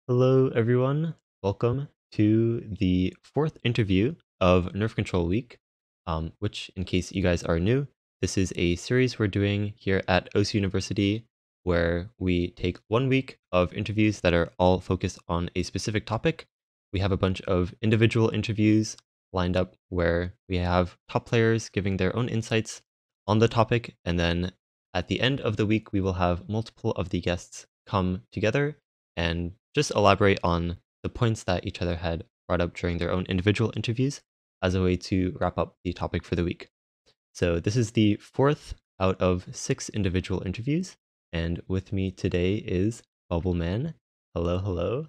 Hello, everyone. Welcome to the fourth interview of Nerve Control Week, which, in case you guys are new, this is a series we're doing here at OC University where we take 1 week of interviews that are all focused on a specific topic. We have a bunch of individual interviews lined up where we have top players giving their own insights on the topic, and then at the end of the week, we will have multiple of the guests come together and just elaborate on the points that each other had brought up during their own individual interviews as a way to wrap up the topic for the week. So this is the fourth out of 6 individual interviews, and with me today is Bubbleman. Hello, hello.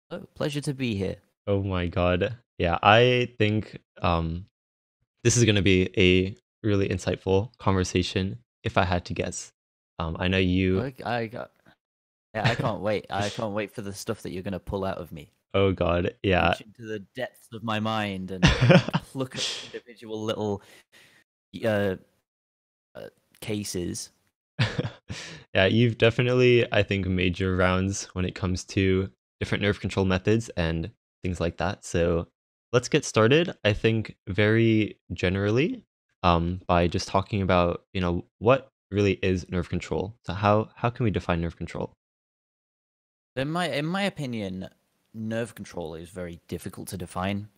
Oh, pleasure to be here. Oh my god. Yeah, I think this is going to be a really insightful conversation if I had to guess. I know you. Yeah, I can't wait. I can't wait for the stuff that you're going to pull out of me. Oh god, yeah. Reach into the depths of my mind and pluck at individual little uh, uh, cases. Yeah, you've definitely, I think, made your rounds when it comes to different nerve control methods and things like that. So let's get started. I think very generally, by just talking about, what really is nerve control. So how can we define nerve control? In my opinion, nerve control is very difficult to define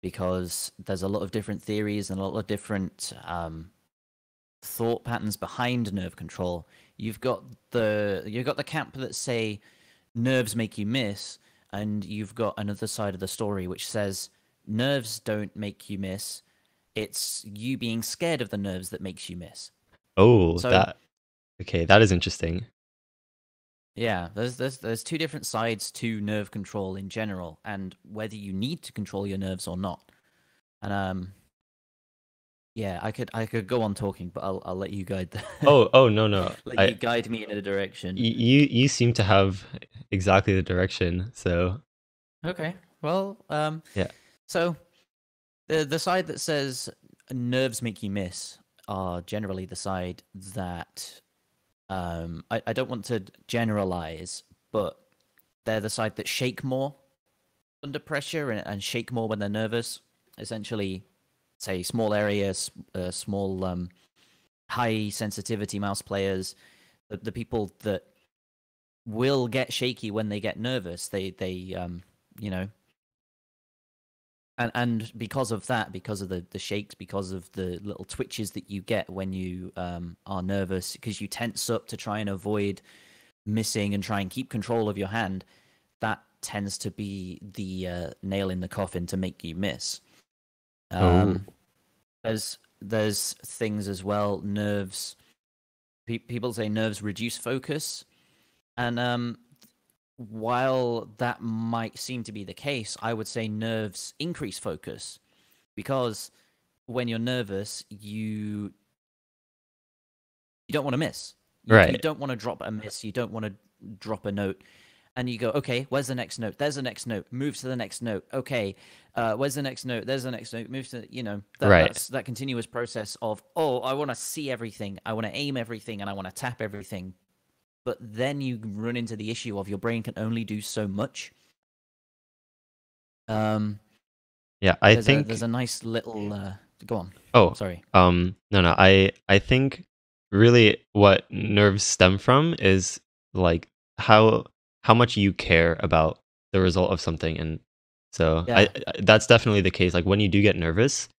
because there's a lot of different theories and a lot of different thought patterns behind nerve control. You've got the camp that say nerves make you miss, and you've got another side of the story which says nerves don't make you miss. It's you being scared of the nerves that makes you miss. Oh, So okay, that is interesting. yeah, there's two different sides to nerve control in general, and whether you need to control your nerves or not. And yeah, I could go on talking, but I'll let you guide Oh, no, no. let you guide me in a direction. You seem to have exactly the direction. So, Okay. Well, yeah. so the side that says nerves make you miss are generally the side that I don't want to generalize, but they're the side that shake more under pressure and shake more when they're nervous. Essentially, say small areas, small high sensitivity mouse players, the people that will get shaky when they get nervous. They you know and because of that, because of the shakes, because of the little twitches that you get when you are nervous, because you tense up to try and avoid missing and try and keep control of your hand, that tends to be the nail in the coffin to make you miss. Oh, Um, there's things as well. Nerves. People say nerves reduce focus, and while that might seem to be the case, I would say nerves increase focus because when you're nervous, you don't want to miss. You right. don't want to drop a miss. You don't want to drop a note. And you go, okay, where's the next note? There's the next note. Move to the next note. Okay, where's the next note? There's the next note. Move to that Right. that's that continuous process of, oh, I want to see everything. I want to aim everything, and I want to tap everything. But then you run into the issue of your brain can only do so much. Um, Yeah, I there's think a nice little. Go on. oh, Sorry. no, no. I think really what nerves stem from is like how how much you care about the result of something, and so Yeah. that's definitely the case. Like when you do get nervous,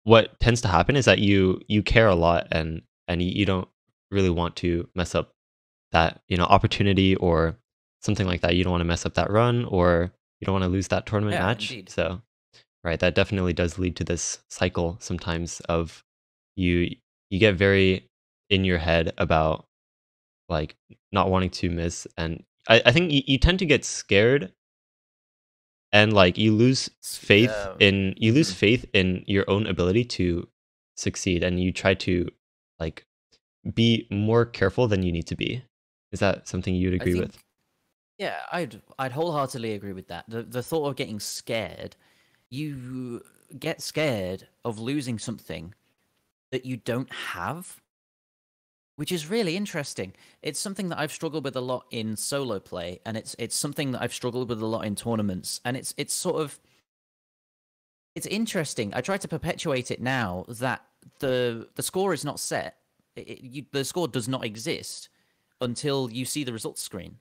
what tends to happen is that you care a lot, and you don't really want to mess up that opportunity or something like that. You don't want to mess up that run, or you don't want to lose that tournament Yeah. match. Indeed. So right, that definitely does lead to this cycle sometimes of you you get very in your head about like not wanting to miss, and I think you tend to get scared, and like you lose Mhm. faith in your own ability to succeed, and you try to like be more careful than you need to be. Is that something you'd I agree with? think Yeah, I'd wholeheartedly agree with that. The thought of getting scared, you get scared of losing something that you don't have. which is really interesting. It's something that I've struggled with a lot in solo play, and it's something that I've struggled with a lot in tournaments, and it's sort of it's interesting. I try to perpetuate it now that the score is not set. The score does not exist until you see the results screen,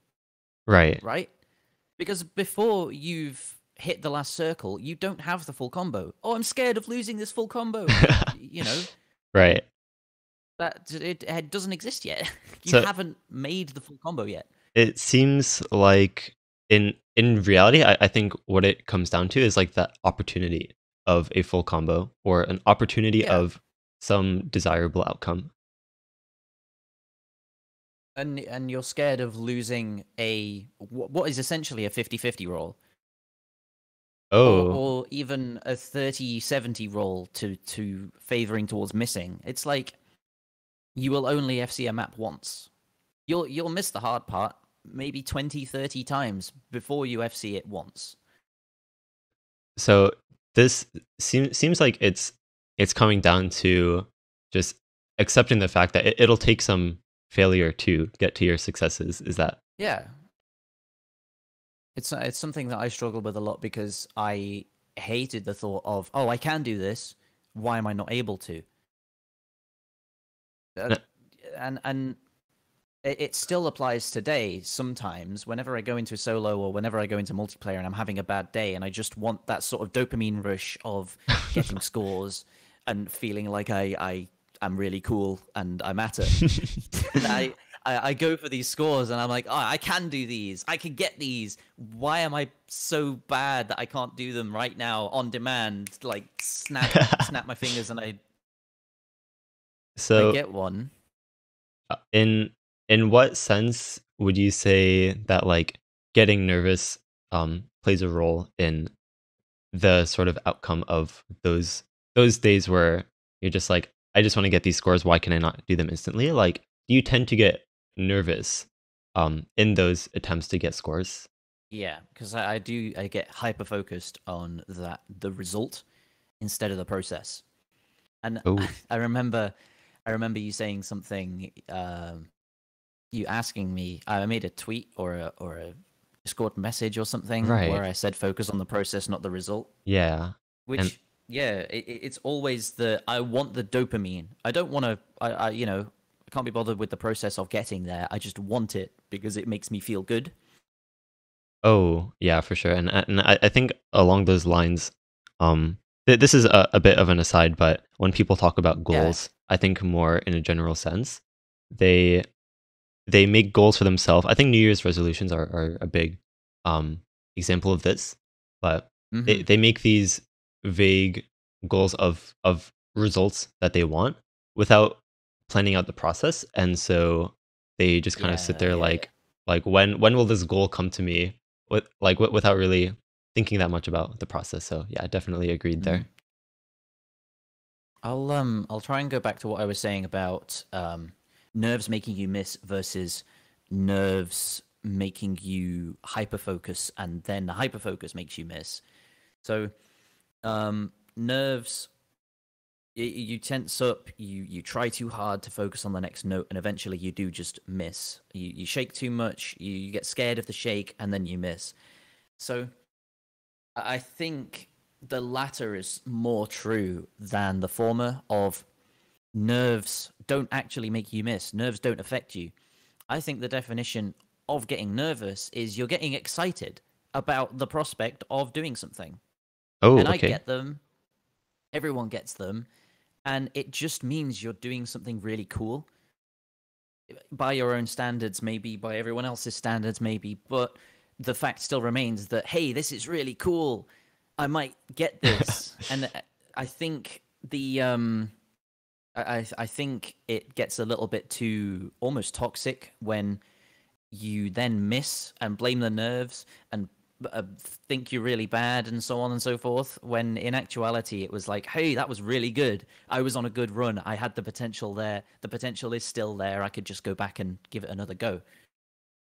Right. right? Because before you've hit the last circle, you don't have the full combo. Oh, I'm scared of losing this full combo. You know, Right. that it doesn't exist yet. You So haven't made the full combo yet. it seems like in reality, I think what it comes down to is like that opportunity of a full combo or an opportunity Yeah. of some desirable outcome. And you're scared of losing a what is essentially a 50-50 roll, Oh, or even a 30-70 roll to favoring towards missing. It's like you will only FC a map once. You'll miss the hard part maybe 20-30 times before you FC it once. so this seems like it's coming down to just accepting the fact that it'll take some failure to get to your successes. Is that Yeah, it's something that I struggle with a lot because I hated the thought of, oh, I can do this. Why am I not able to? Uh, uh, and it still applies today sometimes whenever I go into solo or whenever I go into multiplayer and I'm having a bad day and I just want that sort of dopamine rush of getting scores and feeling like I am really cool and I matter. And I go for these scores and I'm like, oh, I can do these. I can get these. Why am I so bad that I can't do them right now on demand? Like snap my fingers and I so get one. in what sense would you say that like getting nervous plays a role in the sort of outcome of those days where you're just like, I just want to get these scores, why can I not do them instantly? Like, do you tend to get nervous in those attempts to get scores? Yeah, because I get hyper focused on the result instead of the process. And Oh, I remember you saying something, you asking me. I made a tweet or a Discord message or something where right. I said focus on the process, not the result. Yeah. And Which yeah, it's always the I want the dopamine. I don't want to. I I can't be bothered with the process of getting there. I just want it because it makes me feel good. oh, yeah, for sure. And I think along those lines, this is a bit of an aside, but when people talk about Yeah. goals, I think more in a general sense, they they make goals for themselves. I think New Year's resolutions are a big um, example of this, but Mm-hmm. they make these vague goals of results that they want without planning out the process, and so they just kind of sit Yeah. there Yeah. Yeah. like when will this goal come to me with like without really thinking that much about the process. So yeah, definitely agreed Mm. there. I'll try and go back to what I was saying about nerves making you miss versus nerves making you hyper focus, and then the hyper focus makes you miss. So nerves, you tense up, you try too hard to focus on the next note, and eventually you do just miss. You shake too much, you get scared of the shake, and then you miss. So I think the latter is more true than the former of nerves don't actually make you miss. Nerves don't affect you. I think the definition of getting nervous is you're getting excited about the prospect of doing something. Oh, And I okay. get them, everyone gets them, and it just means you're doing something really cool by your own standards, maybe by everyone else's standards, maybe, but the fact still remains that, hey, this is really cool. I might get this. And I think I think it gets a little bit too almost toxic when you then miss and blame the nerves and think you're really bad and so on and so forth. When in actuality, it was like, hey, that was really good. I was on a good run. I had the potential there. The potential is still there. I could just go back and give it another go.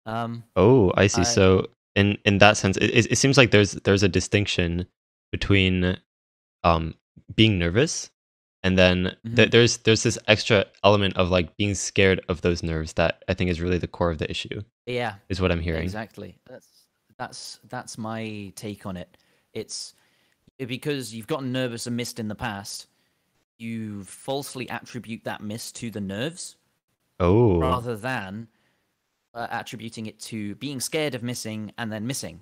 Um, Oh, I see. I So in that sense, it seems like there's a distinction between um being nervous and then Hmm. there's this extra element of like being scared of those nerves that I think is really the core of the issue, Yeah, is what I'm hearing. exactly. That's my take on it. It's because you've gotten nervous and missed in the past. You falsely attribute that miss to the nerves Oh, rather than attributing it to being scared of missing and then missing.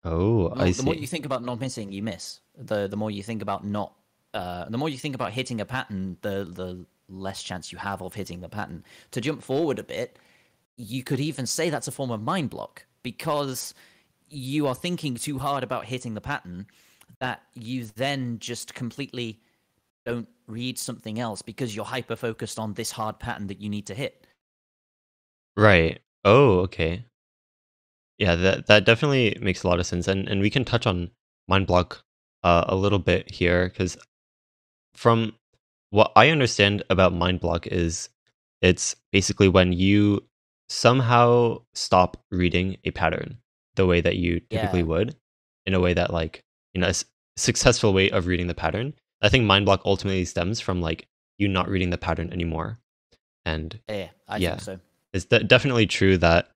oh, I The more you see. think about not missing, you miss. The more you think about not, the more you think about hitting a pattern, the less chance you have of hitting the pattern. To jump forward a bit, you could even say that's a form of mind block because you are thinking too hard about hitting the pattern that you then just completely don't read something else because you're hyper focused on this hard pattern that you need to hit. Right. Oh, okay. Yeah, that definitely makes a lot of sense, and we can touch on mind block a little bit here because from what I understand about mind block is it's basically when you somehow stop reading a pattern the way that you typically Yeah, would, in a way that like a successful way of reading the pattern. I think mind block ultimately stems from like you not reading the pattern anymore, and yeah, I think yeah, so. it's definitely true that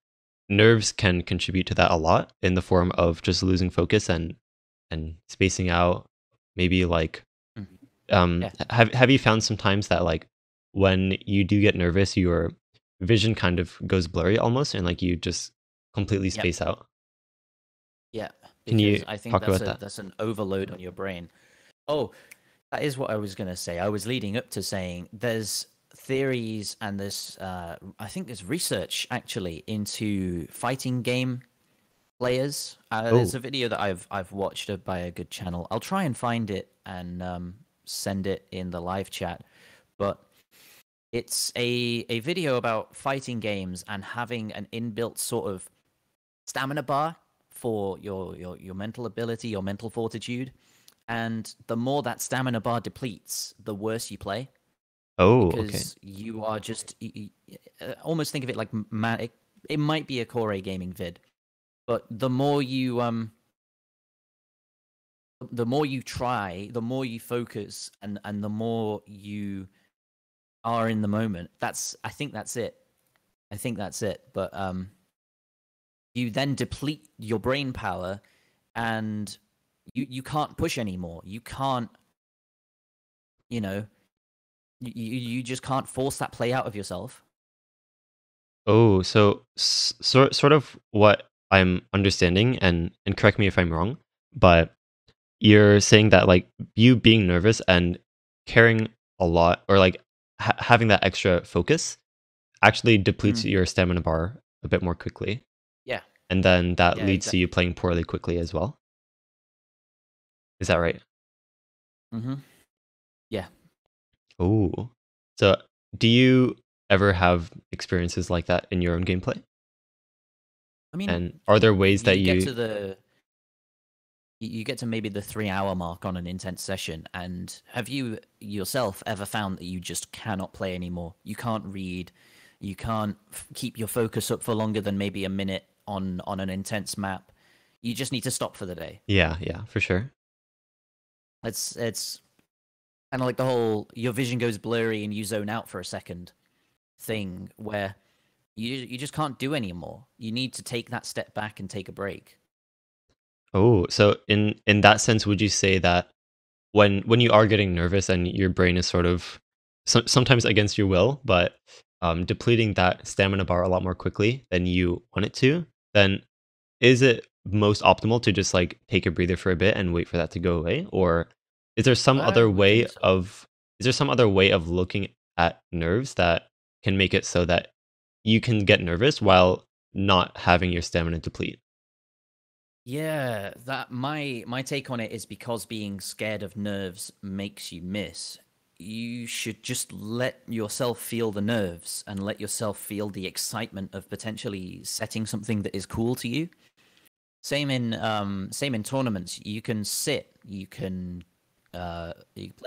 nerves can contribute to that a lot in the form of just losing focus and spacing out. Maybe like Mhm. Yeah, have you found sometimes that like when you do get nervous, your vision kind of goes blurry almost, and like you just completely yep, space out? yeah, Can you because I think talk about that? that's an overload on your brain. Oh, that is what I was gonna say. I was leading up to saying there's theories and there's I think there's research actually into fighting game players. There's Oh, a video that I've watched by a good channel. I'll try and find it and send it in the live chat. But it's a video about fighting games and having an inbuilt sort of stamina bar for your mental ability, your mental fortitude. And the more that stamina bar depletes, the worse you play oh, okay. because you are just almost think of it like it might be a core A gaming vid, but the more you try, the more you focus, and the more you are in the moment. I think that's it. I think that's it. But you then deplete your brain power, and you can't push anymore. You can't, you know, you just can't force that play out of yourself. Oh, so sort of what I'm understanding, and correct me if I'm wrong, but you're saying that like you being nervous and caring a lot, or like having that extra focus actually depletes Mm, your stamina bar a bit more quickly, yeah, and then that yeah, leads to you exactly. playing poorly quickly as well. Is that right? Hmm. Yeah. Oh, so do you ever have experiences like that in your own gameplay? I mean, And are there ways that you get you? to you get to maybe the 3 hour mark on an intense session, and have you yourself ever found that you just cannot play anymore? You can't read, you can't keep your focus up for longer than maybe a minute on an intense map. You just need to stop for the day. Yeah, yeah, for sure. It's kind of like the whole your vision goes blurry and you zone out for a second thing where you just can't do anymore. You need to take that step back and take a break. Oh, so in that sense, would you say that when you are getting nervous and your brain is sort of sometimes against your will, but depleting that stamina bar a lot more quickly than you want it to, then is it most optimal to just like take a breather for a bit and wait for that to go away, or is there some I other would way think so. of is there some other way of looking at nerves that can make it so that you can get nervous while not having your stamina deplete? Yeah, that my take on it is because being scared of nerves makes you miss. You should just let yourself feel the nerves and let yourself feel the excitement of potentially setting something that is cool to you. Same in tournaments. You can sit, you play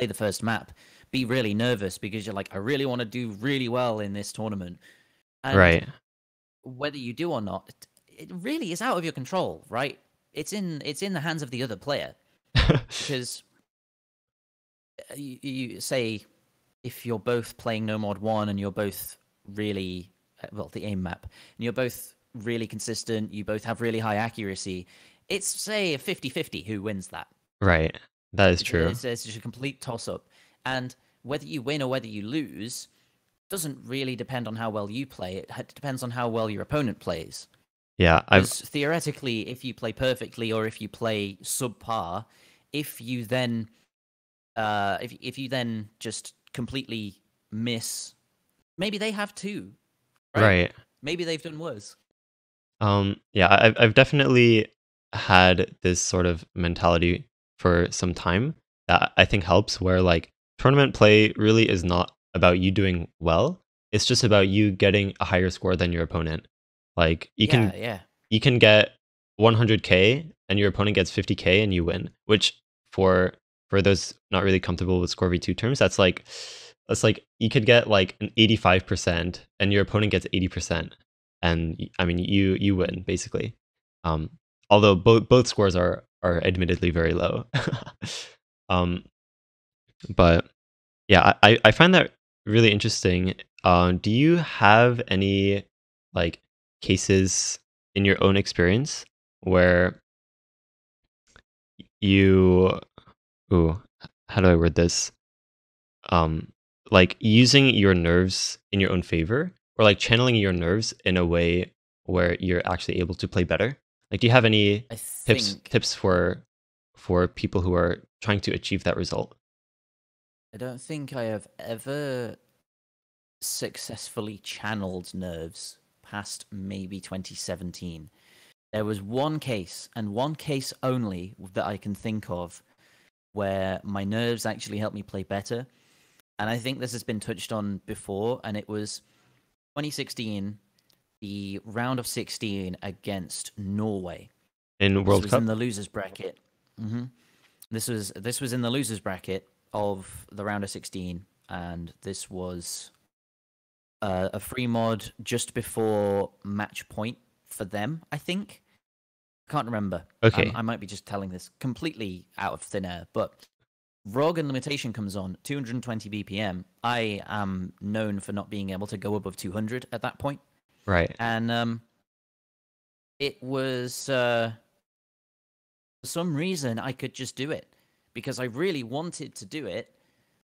the first map, be really nervous because you're like, I really want to do really well in this tournament. And Right. whether you do or not, it really is out of your control, right? It's in the hands of the other player because you say if you're both playing No Mod 1 and you're both really, well, the aim map, and you're both really consistent, you both have really high accuracy, it's, say, a 50-50 who wins that. Right. That is true. It's just a complete toss-up. And whether you win or whether you lose doesn't really depend on how well you play. It depends on how well your opponent plays. Yeah, Because theoretically, if you play perfectly or if you play subpar, if you then if you then just completely miss, maybe they have too, right? right. Maybe they've done worse. Yeah, I've definitely had this sort of mentality for some time that I think helps, where like tournament play really is not about you doing well. It's just about you getting a higher score than your opponent. Like Yeah, yeah. you can get 100k and your opponent gets 50k and you win, which for for those not really comfortable with score v2 terms, that's like you could get like an 85% and your opponent gets 80%, and I mean you win basically. Um, Although both scores are admittedly very low. um, but yeah, I find that really interesting. Do you have any like cases in your own experience where you, ooh, how do I word this? Um, like using your nerves in your own favor, or like channeling your nerves in a way where you're actually able to play better? Like, do you have any I think tips for people who are trying to achieve that result? I don't think I have ever successfully channeled nerves past maybe 2017. There was one case, and one case only, that I can think of where my nerves actually helped me play better. And I think this has been touched on before, and it was 2016, the round of 16 against Norway. In This World was in Cup? the losers bracket. This was in the losers bracket of the round of 16, and this was a free mod just before match point for them, I think. Can't remember. Okay, I might be just telling this completely out of thin air, but Rogue and Limitation comes on 220 BPM. I am known for not being able to go above 200 at that point, right. and it was for some reason I could just do it because I really wanted to do it.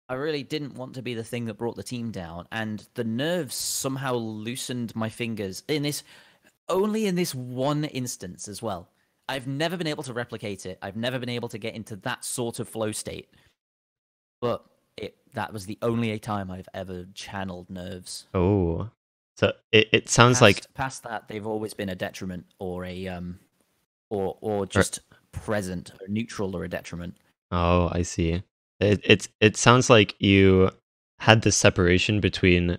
I really didn't want to be the thing that brought the team down, and the nerves somehow loosened my fingers in this only in this one instance as well. I've never been able to replicate it. I've never been able to get into that sort of flow state. But that was the only time I've ever channeled nerves. Oh, so it sounds like, Past that, they've always been a detriment or a or or, just present, or neutral or a detriment. oh, I see. It sounds like you had this separation between,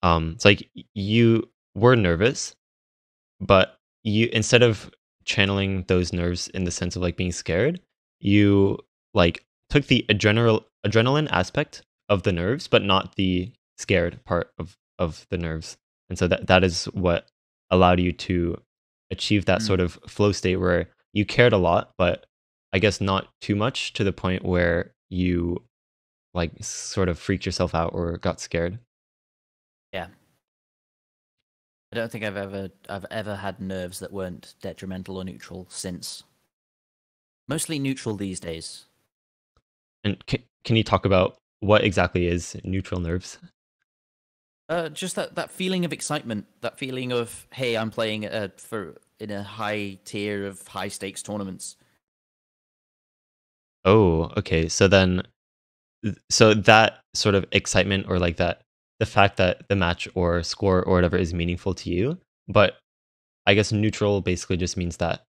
it's like you were nervous, but you, instead of channeling those nerves in the sense of like being scared, you like took the adrenaline aspect of the nerves, but not the scared part of the nerves. And so that is what allowed you to achieve that sort Mm, of flow state where you cared a lot, but I guess not too much to the point where you like sort of freaked yourself out or got scared. yeah. I don't think I've ever had nerves that weren't detrimental or neutral since. Mostly neutral these days. And can you talk about what exactly is neutral nerves? Just that feeling of excitement, that feeling of, hey, I'm playing for in a high tier of high stakes tournaments. Oh, okay. So then, so that sort of excitement, or like that, the fact that the match or score or whatever is meaningful to you, but I guess neutral basically just means that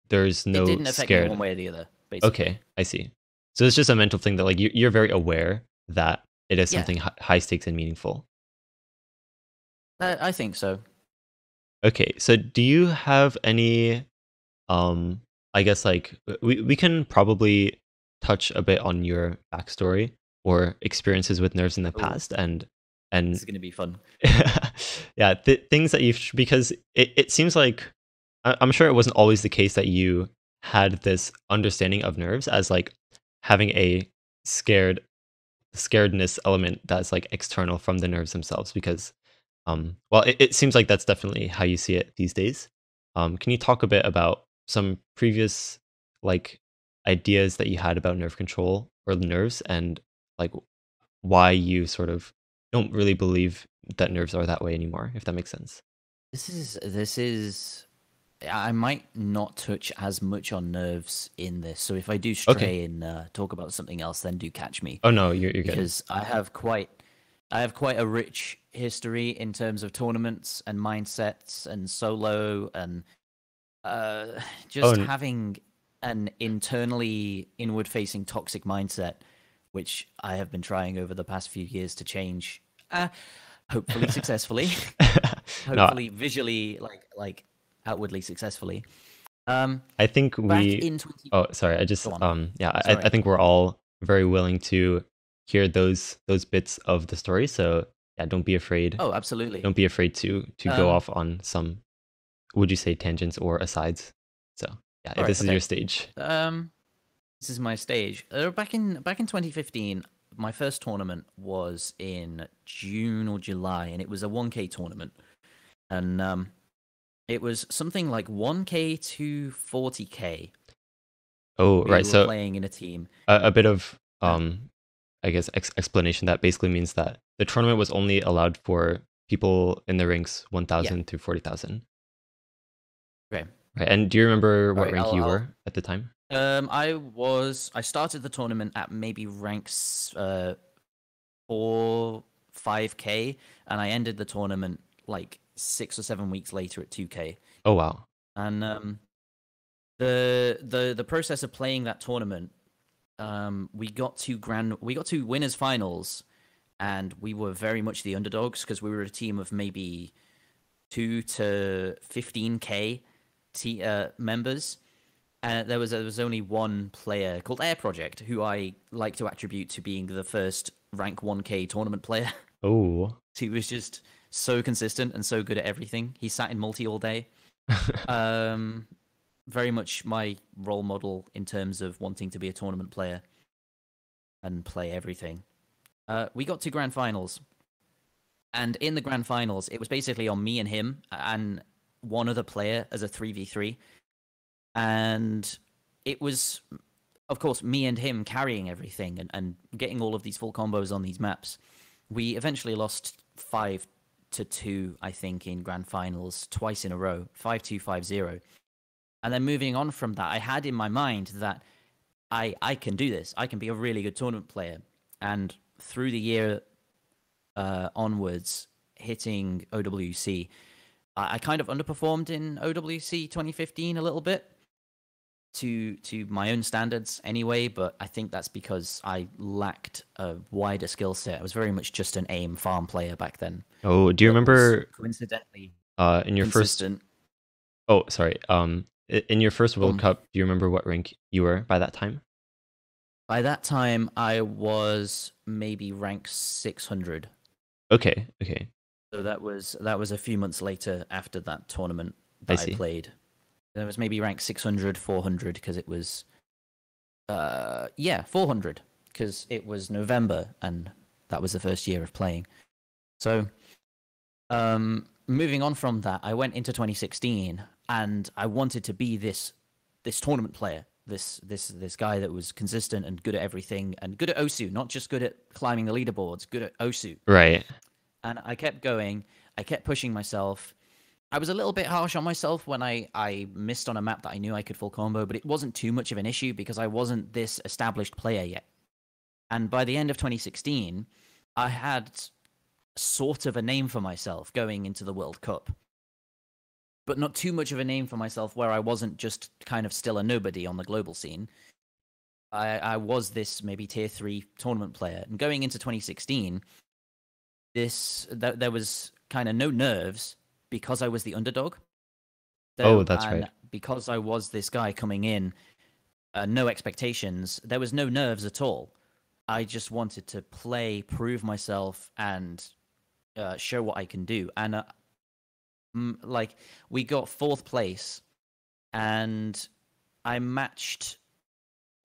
there's It no didn't affect me one scared. way or the other, basically. Okay, I see. So it's just a mental thing that like you're very aware that it is Yeah, something high stakes and meaningful. I think so. Okay, so do you have any, I guess like we can probably touch a bit on your backstory or experiences with nerves in the Oh, past, and this and is gonna be fun. yeah, things that you've, because it seems like I'm sure it wasn't always the case that you had this understanding of nerves as like having a scared scaredness element that's like external from the nerves themselves because well it seems like that's definitely how you see it these days. Can you talk a bit about some previous like ideas that you had about nerve control or the nerves and like why you sort of don't really believe that nerves are that way anymore, if that makes sense? This is I might not touch as much on nerves in this, so if I do Okay. stray and talk about something else, then do catch me, Oh no, you're good. because I have quite a rich history in terms of tournaments and mindsets and solo and uh, Oh just having an internally inward-facing toxic mindset, which I have been trying over the past few years to change, hopefully successfully, no, hopefully visually, like outwardly successfully. Um, I think back we. in 20, Oh, sorry. I just go on. yeah. I Sorry. think we're all very willing to hear those bits of the story. So yeah, don't be afraid. Oh, absolutely. Don't be afraid to go Um, off on some. Would you say tangents or asides? So yeah, all right. this is your Okay. stage. Um, this is my stage. Back in 2015, my first tournament was in June or July, and it was a 1K tournament, and it was something like 1K to 40K. Oh, We right. were So playing in a team. a bit of Uh, I guess explanation that basically means that the tournament was only allowed for people in the ranks yeah. 1,000 to 40,000. Okay. Right. And do you remember All what right. rank you were at the time? I started the tournament at maybe ranks 4 5K, and I ended the tournament like 6 or 7 weeks later at 2K. Oh wow. And the process of playing that tournament, we got to winners finals, and we were very much the underdogs because we were a team of maybe 2 to 15K members. There was only one player called Air Project, who I like to attribute to being the first rank 1K tournament player. Oh. He was just so consistent and so good at everything. He sat in multi all day. Um, Very much my role model in terms of wanting to be a tournament player and play everything. We got to grand finals, and in the grand finals, it was basically on me and him and one other player as a 3v3, and it was, of course, me and him carrying everything and getting all of these full combos on these maps. We eventually lost 5-2, I think, in grand finals twice in a row, 5-2, 5-0. And then moving on from that, I had in my mind that I can do this. I can be a really good tournament player. And through the year onwards, hitting OWC, I kind of underperformed in OWC 2015 a little bit to my own standards anyway, but I think that's because I lacked a wider skill set. I was very much just an aim farm player back then Oh, do you that was remember coincidentally in your first consistent. oh, sorry. In your first World Um, Cup, do you remember what rank you were by that time? by that time, I was maybe rank 600. Okay, okay. So that was a few months later after that tournament I that I see. played. That was maybe rank 600, 400 because it was yeah, 400 because it was November and that was the first year of playing. So, moving on from that, I went into 2016 and I wanted to be this tournament player, this guy that was consistent and good at everything and good at Osu, not just good at climbing the leaderboards, good at Osu. Right. And I kept going, I kept pushing myself. I was a little bit harsh on myself when I missed on a map that I knew I could full combo, but it wasn't too much of an issue because I wasn't this established player yet. And by the end of 2016, I had sort of a name for myself going into the World Cup, but not too much of a name for myself where I wasn't just kind of still a nobody on the global scene. I was this maybe tier 3 tournament player. And going into 2016, there was kind of no nerves because I was the underdog. Oh, There that's right. and because I was this guy coming in, no expectations. There was no nerves at all. I just wanted to play, prove myself, and show what I can do. And like we got fourth place, and I matched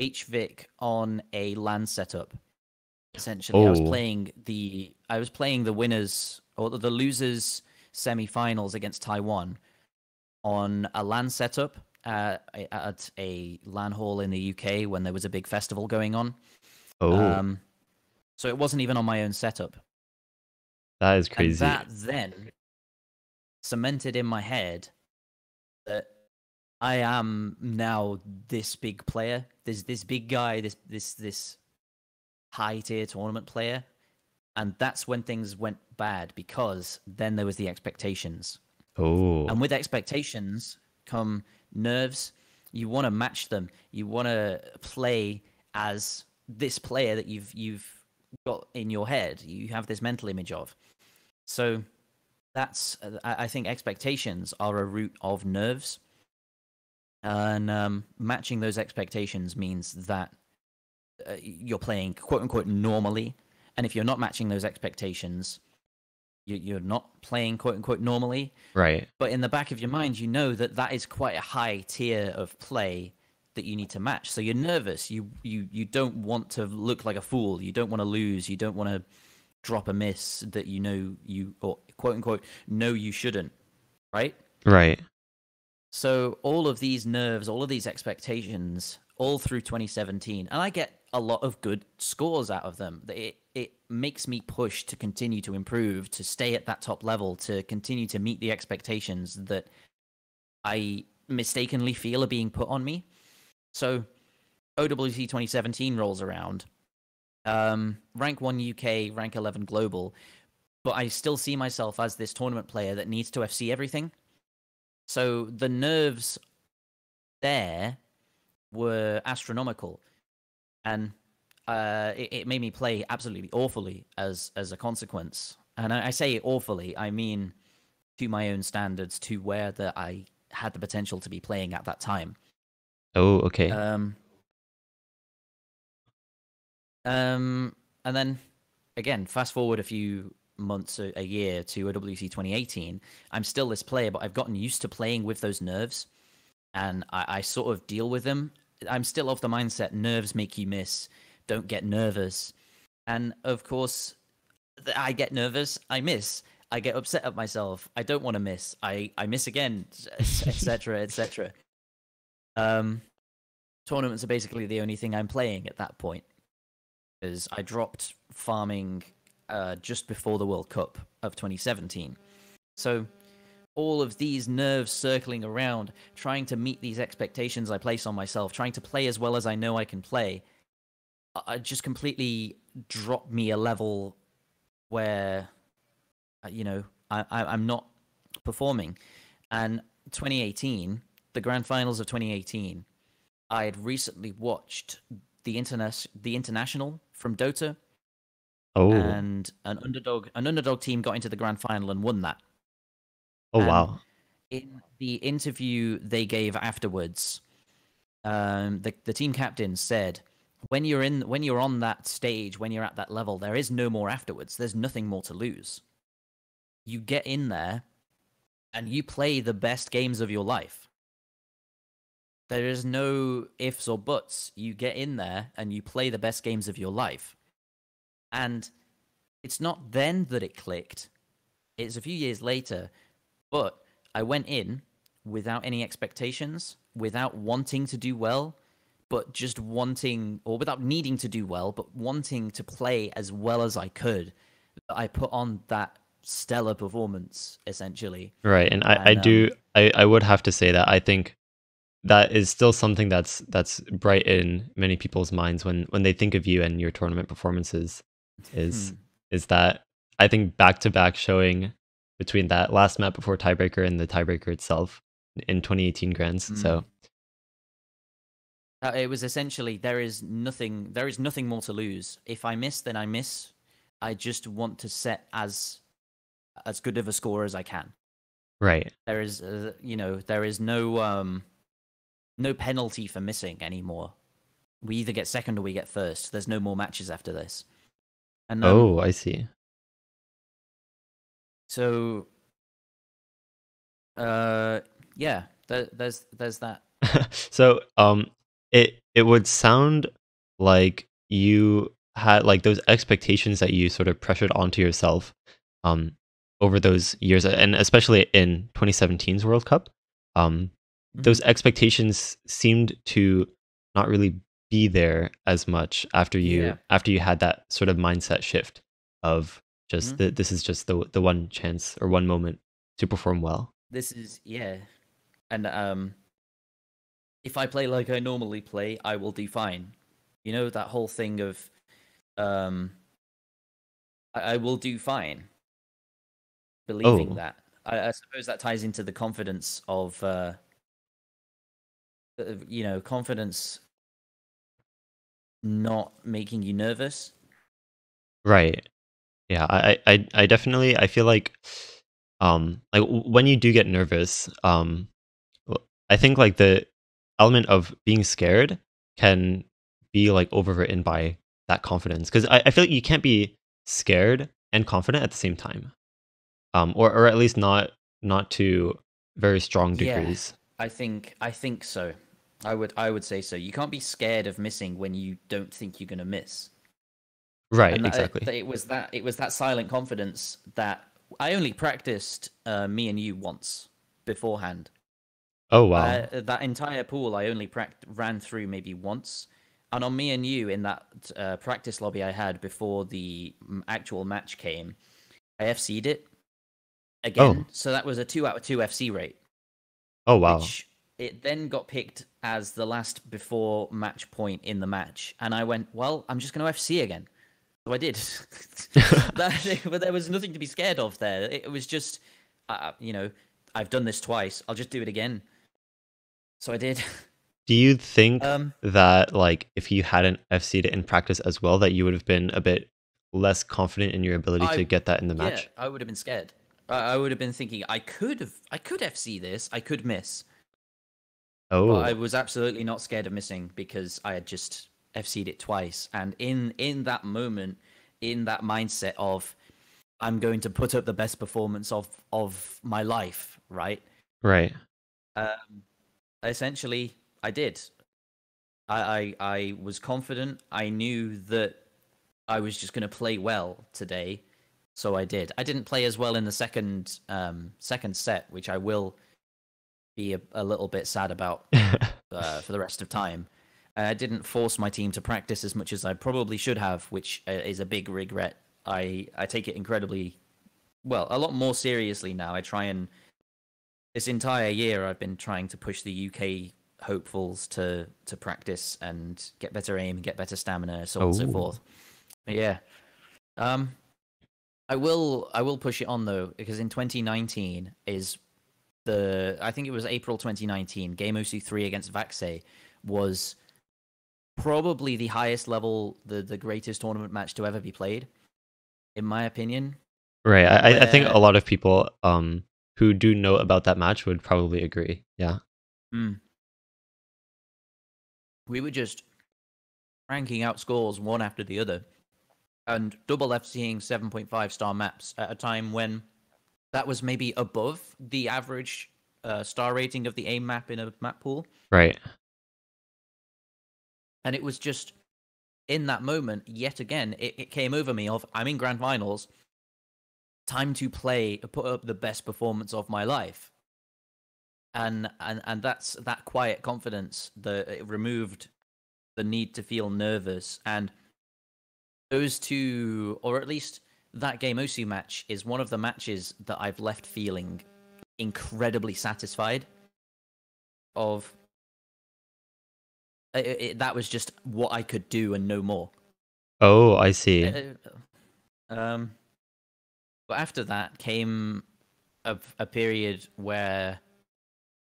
HVic on a LAN setup. Essentially, Oh, I was playing the winners or the losers semi-finals against Taiwan on a LAN setup at a LAN hall in the UK when there was a big festival going on. oh, Um, so it wasn't even on my own setup, that is and crazy. that then cemented in my head that I am now this big player. There's this big guy, this high tier tournament player, and that's when things went bad because then there was the expectations, Oh, and with expectations come nerves. You want to match them. You want to play as this player that you've got in your head. You have this mental image of. So that's I think expectations are a root of nerves, and matching those expectations means that you're playing quote unquote normally, and if you're not matching those expectations, you're not playing quote unquote normally. right. But in the back of your mind, you know that that is quite a high tier of play that you need to match. So you're nervous. You don't want to look like a fool. You don't want to lose. You don't want to drop a miss that you know you or quote unquote know you shouldn't. Right. Right. So all of these nerves, all of these expectations, all through 2017, and I get a lot of good scores out of them. It makes me push to continue to improve, to stay at that top level, to continue to meet the expectations that I mistakenly feel are being put on me. So OWC 2017 rolls around, rank 1 UK, rank 11 global, but I still see myself as this tournament player that needs to FC everything. So the nerves there were astronomical, and it made me play absolutely awfully as a consequence. And I say awfully, I mean to my own standards, to where that I had the potential to be playing at that time. Oh, okay. Um, and then again, fast forward a few months, a year to OWC 2018. I'm still this player, but I've gotten used to playing with those nerves, and I sort of deal with them. I'm still of the mindset nerves make you miss. Don't get nervous. And of course, I get nervous. I miss. I get upset at myself. I don't want to miss. I miss again, etc., etc. Um, Tournaments are basically the only thing I'm playing at that point, because I dropped farming just before the World Cup of 2017. So all of these nerves circling around, trying to meet these expectations I place on myself, trying to play as well as I know I can play, just completely dropped me a level where, I'm not performing. And 2018, the grand finals of 2018, I had recently watched the international from Dota, Oh, and an underdog team got into the grand final and won that. oh And wow. in the interview they gave afterwards, the team captain said, when you're on that stage, when you're at that level, there is no more afterwards. There's nothing more to lose. You get in there and you play the best games of your life. There is no ifs or buts. You get in there and you play the best games of your life. And it's not then that it clicked. It's a few years later, but I went in without any expectations, without wanting to do well, but just wanting, or without needing to do well, but wanting to play as well as I could. I put on that stellar performance, essentially. Right. And I And do I would have to say that I think that is still something that's bright in many people's minds when they think of you and your tournament performances is is that I think back to back showing between that last map before tiebreaker and the tiebreaker itself in 2018 grands. So it was essentially there is nothing more to lose. If I miss, then I miss. I just want to set as good of a score as I can. right. There is there is no penalty for missing anymore. We either get second or we get first. There's no more matches after this. And Oh, I see. so yeah, there's that. So it it would sound like you had like those expectations that you sort of pressured onto yourself um, over those years, and especially in 2017's World Cup. Hmm. Those expectations seemed to not really be there as much Yeah. after you had that sort of mindset shift of just Hmm. this is just the one chance or one moment to perform well. This is yeah, and if I play like I normally play, I will do fine. You know that whole thing of um, I will do fine, believing Oh, that. I suppose that ties into the confidence of confidence not making you nervous. right. Yeah, I definitely I feel like when you do get nervous, I think like the element of being scared can be like overwritten by that confidence because I feel like you can't be scared and confident at the same time, or at least not to very strong Yeah, degrees. I think so. I would say so. You can't be scared of missing when you don't think you're gonna miss. Right, And exactly. it was that silent confidence that I only practiced me and you once beforehand. Oh wow. That entire pool I only ran through maybe once, and on me and you in that practice lobby I had before the actual match came, I FC'd it Oh again. So that was a 2 out of 2 FC rate, oh wow. which it then got picked as the last before match point in the match, and I went, well, I'm just going to FC again. So I did. But there was nothing to be scared of there. It was just, you know, I've done this twice. I'll just do it again. So I did. Do you think Um, that, like, if you hadn't FC'd it in practice as well, that you would have been a bit less confident in your ability to I get that in the yeah, match? I would have been scared. I would have been thinking I could FC this, I could miss, but I Oh, was absolutely not scared of missing because I had just FC'd it twice, and in that moment, in that mindset of I'm going to put up the best performance of my life, right? right. Um, essentially, I did. I was confident. I knew that I was just going to play well today, so I did. I didn't play as well in the second set, which I will be a little bit sad about for the rest of time. I didn't force my team to practice as much as I probably should have, which is a big regret. I take it incredibly well, a lot more seriously now. I try and this entire year I've been trying to push the UK hopefuls to practice and get better aim, get better stamina, so on and so Oh, forth. But yeah. Um I will push it on though, because in 2019 is I think it was April 2019, Game OC3 against Vaxei was probably the highest level, the greatest tournament match to ever be played, in my opinion. right. I think Where a lot of people who do know about that match would probably agree. Yeah. mm, we were just ranking out scores one after the other and double FCing 7.5 star maps at a time when that was maybe above the average star rating of the aim map in a map pool. Right. And it was just in that moment, yet again, it came over me of I'm in grand finals, time to play, put up the best performance of my life. And that's that quiet confidence that it removed the need to feel nervous. And those two, or at least that Game Osu match, is one of the matches that I've left feeling incredibly satisfied. Of that was just what I could do and no more. Oh, I see. Uh, Um, but after that came a period where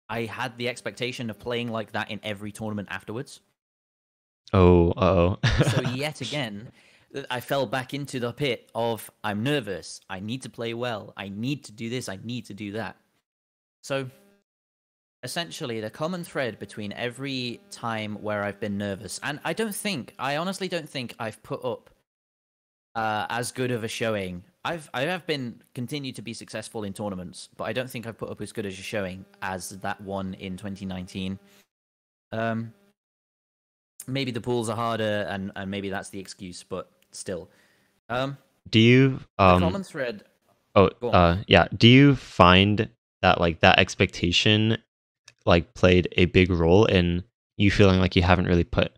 I had the expectation of playing like that in every tournament afterwards. Oh, uh-oh. So yet again, I fell back into the pit of I'm nervous. I need to play well. I need to do this. I need to do that. So essentially, the common thread between every time where I've been nervous, and I honestly don't think I've put up as good of a showing. I have been continued to be successful in tournaments, but I don't think I've put up as good as a showing as that one in 2019. Um, maybe the pools are harder, and maybe that's the excuse, but still. Um, Do you the common thread. Go on. yeah, do you find that like that expectation like played a big role in you feeling like you haven't really put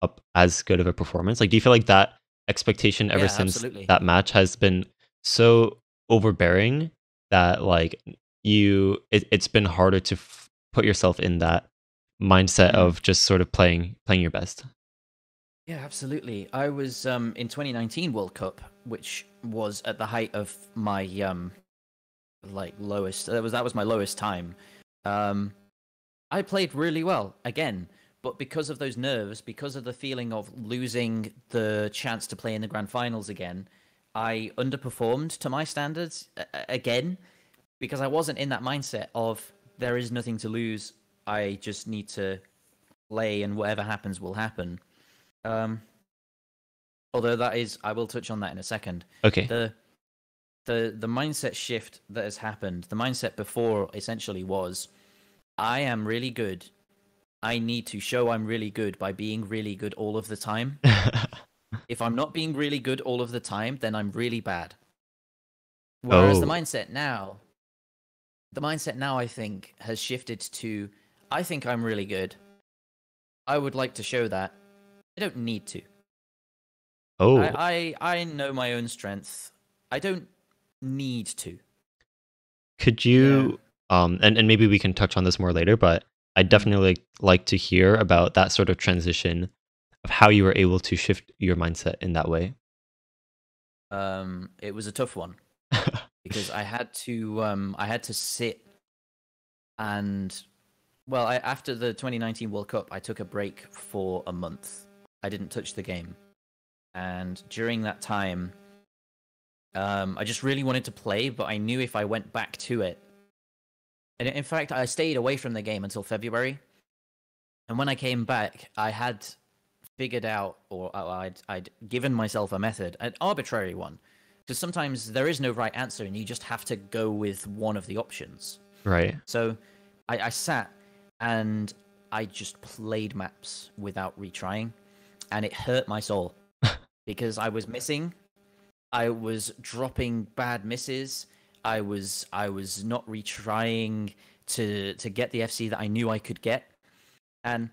up as good of a performance? Like, do you feel like that expectation ever Yeah, since absolutely. that match has been so overbearing that like it's been harder to put yourself in that mindset Mm. of just sort of playing your best? Yeah, absolutely. I was in 2019 World Cup, which was at the height of my like lowest. That was my lowest time. Um, I played really well again, but because of those nerves, because of the feeling of losing the chance to play in the grand finals again, I underperformed to my standards again because I wasn't in that mindset of there is nothing to lose. I just need to play, and whatever happens will happen. Um, Although that is, I will touch on that in a second. Okay. The the mindset shift that has happened. The mindset before essentially was, I am really good. I need to show I'm really good by being really good all of the time. If I'm not being really good all of the time, then I'm really bad. Whereas Oh. the mindset now, I think, has shifted to, I think I'm really good. I would like to show that. I don't need to. Oh. I know my own strength. I don't need to. Could You know. you and maybe we can touch on this more later, but I'd Mm. definitely like to hear about that sort of transition of how you were able to shift your mindset in that way. It was a tough one because I had to sit and after the 2019 World Cup, I took a break for a month. I didn't touch the game, and during that time, I just really wanted to play, but I knew if I went back to it, and in fact, I stayed away from the game until February. And when I came back, I had figured out, or I'd given myself a method, an arbitrary one, because sometimes there is no right answer, and you just have to go with one of the options. Right. So I sat and I just played maps without retrying, and it hurt my soul because I was missing. I was dropping bad misses. I was not retrying to get the FC that I knew I could get, and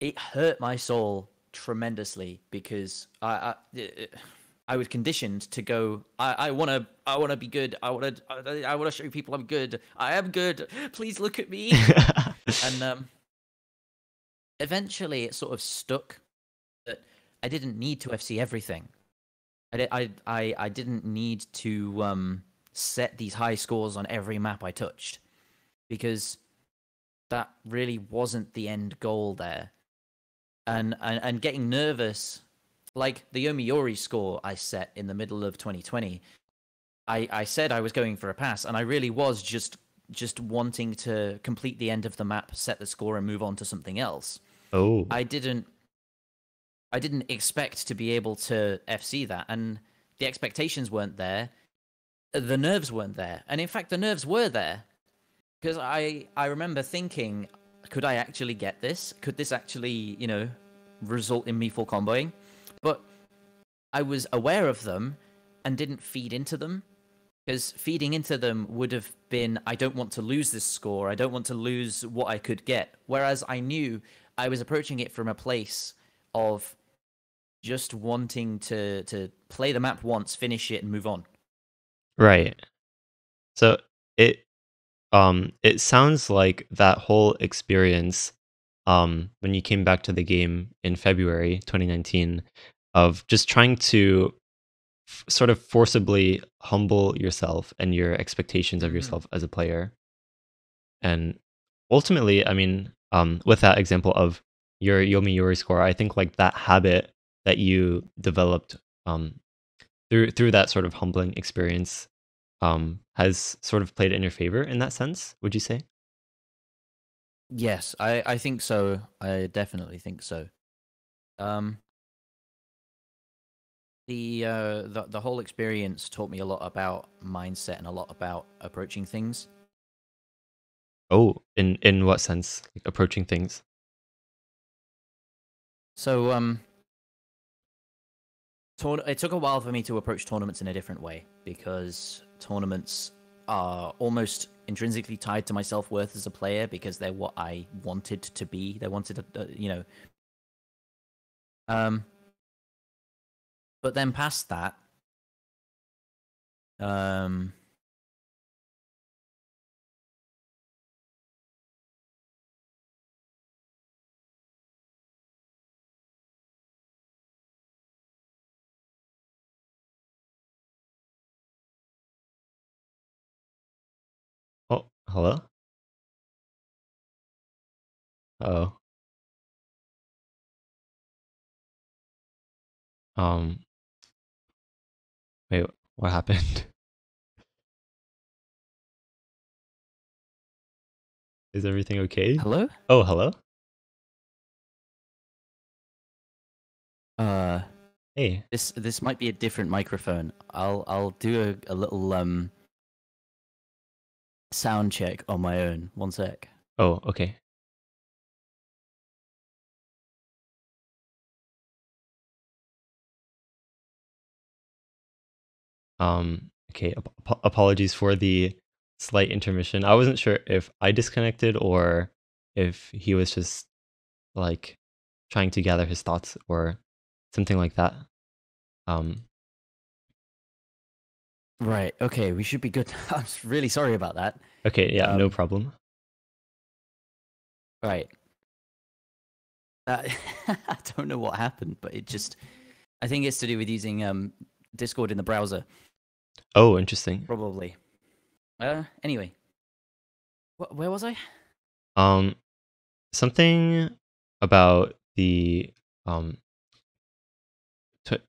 it hurt my soul tremendously because I was conditioned to go. I wanna be good. I wanna show people I'm good. I am good. Please look at me. And eventually, it sort of stuck that I didn't need to FC everything. I didn't need to set these high scores on every map I touched because that really wasn't the end goal there. And getting nervous, like the Yomiuri score I set in the middle of 2020. I said I was going for a pass, and I really was just wanting to complete the end of the map, set the score, and move on to something else. Oh. I didn't I didn't expect to be able to FC that, and the expectations weren't there. The nerves weren't there, and in fact, the nerves were there because I remember thinking, could I actually get this? Could this actually result in me full comboing? But I was aware of them and didn't feed into them because feeding into them would have been, I don't want to lose this score. I don't want to lose what I could get. Whereas I knew I was approaching it from a place of just wanting to play the map once, finish it, and move on. Right. So it it sounds like that whole experience when you came back to the game in February 2019 of just trying to sort of forcibly humble yourself and your expectations of Mm-hmm. yourself as a player. And ultimately, I mean, with that example of your Yomi Yori score, I think like that habit that you developed um, through that sort of humbling experience has sort of played in your favor in that sense. Would you say? Yes, I think so. I definitely think so. Um, the whole experience taught me a lot about mindset and a lot about approaching things. Oh, in what sense? Like approaching things. So it took a while for me to approach tournaments in a different way because tournaments are almost intrinsically tied to my self-worth as a player because they're what I wanted to be. They wanted to, um but then past that, um Oh, hello? Oh, um, wait, what happened? Is everything okay? hello? Oh, hello? Uh Hey. this might be a different microphone. I'll do a little sound check on my own. One sec. Oh, okay. Okay, apologies for the slight intermission. I wasn't sure if I disconnected or if he was just like trying to gather his thoughts or something like that. Um, Right. Okay, we should be good. I'm really sorry about that. okay, yeah, no Um problem. right. I don't know what happened, but I think it's to do with using Discord in the browser, Oh, interesting. probably. Anyway, where was I? Um, something about the um tw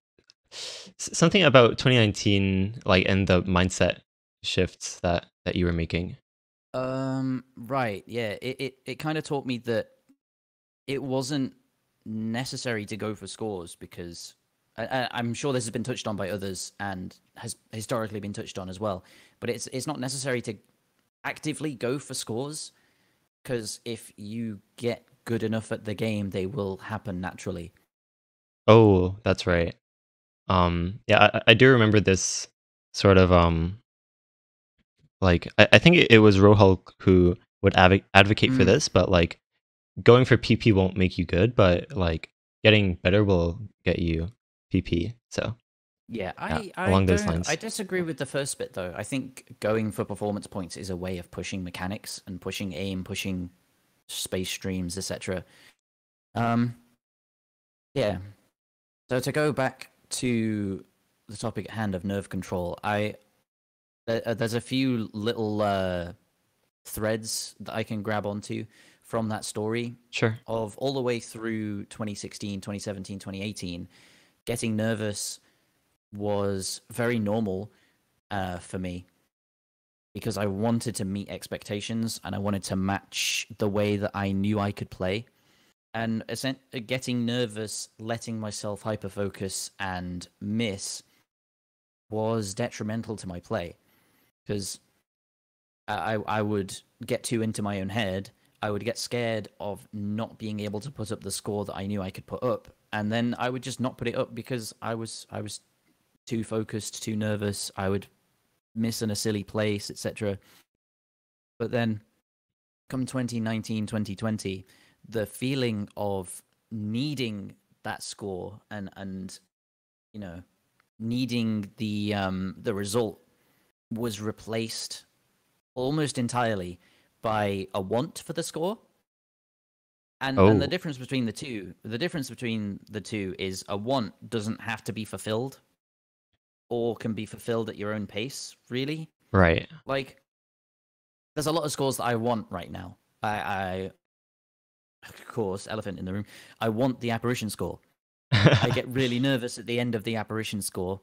something about 2019, like, and the mindset shifts that you were making. Right, yeah. It kind of taught me that it wasn't necessary to go for scores because I'm sure this has been touched on by others and has historically been touched on as well. But it's not necessary to actively go for scores because if you get good enough at the game, they will happen naturally. Oh, that's right. Yeah, I do remember this sort of like I think it was Rohulk who would advocate for Mm, this, but like going for PP won't make you good, but like getting better will get you PP. So yeah, yeah, I along those don't I lines. disagree with the first bit though. I think going for performance points is a way of pushing mechanics and pushing aim, pushing space streams, etc. Um, yeah. So to go back to the topic at hand of nerve control, there's a few little threads that I can grab onto from that story Sure. of all the way through 2016, 2017, 2018. Getting nervous was very normal for me because I wanted to meet expectations and I wanted to match the way that I knew I could play. And getting nervous, letting myself hyper focus and miss was detrimental to my play because I would get too into my own head. I would get scared of not being able to put up the score that I knew I could put up, and then I would just not put it up because I was too focused, too nervous. I would miss in a silly place, etc. But then, come 2019, 2020, the feeling of needing that score and you know needing the result was replaced almost entirely by a want for the score. And Oh, the difference between the two is a want doesn't have to be fulfilled or can be fulfilled at your own pace, really. right. Like there's a lot of scores that I want right now. I of course, elephant in the room. I want the apparition score. I get really nervous at the end of the apparition score,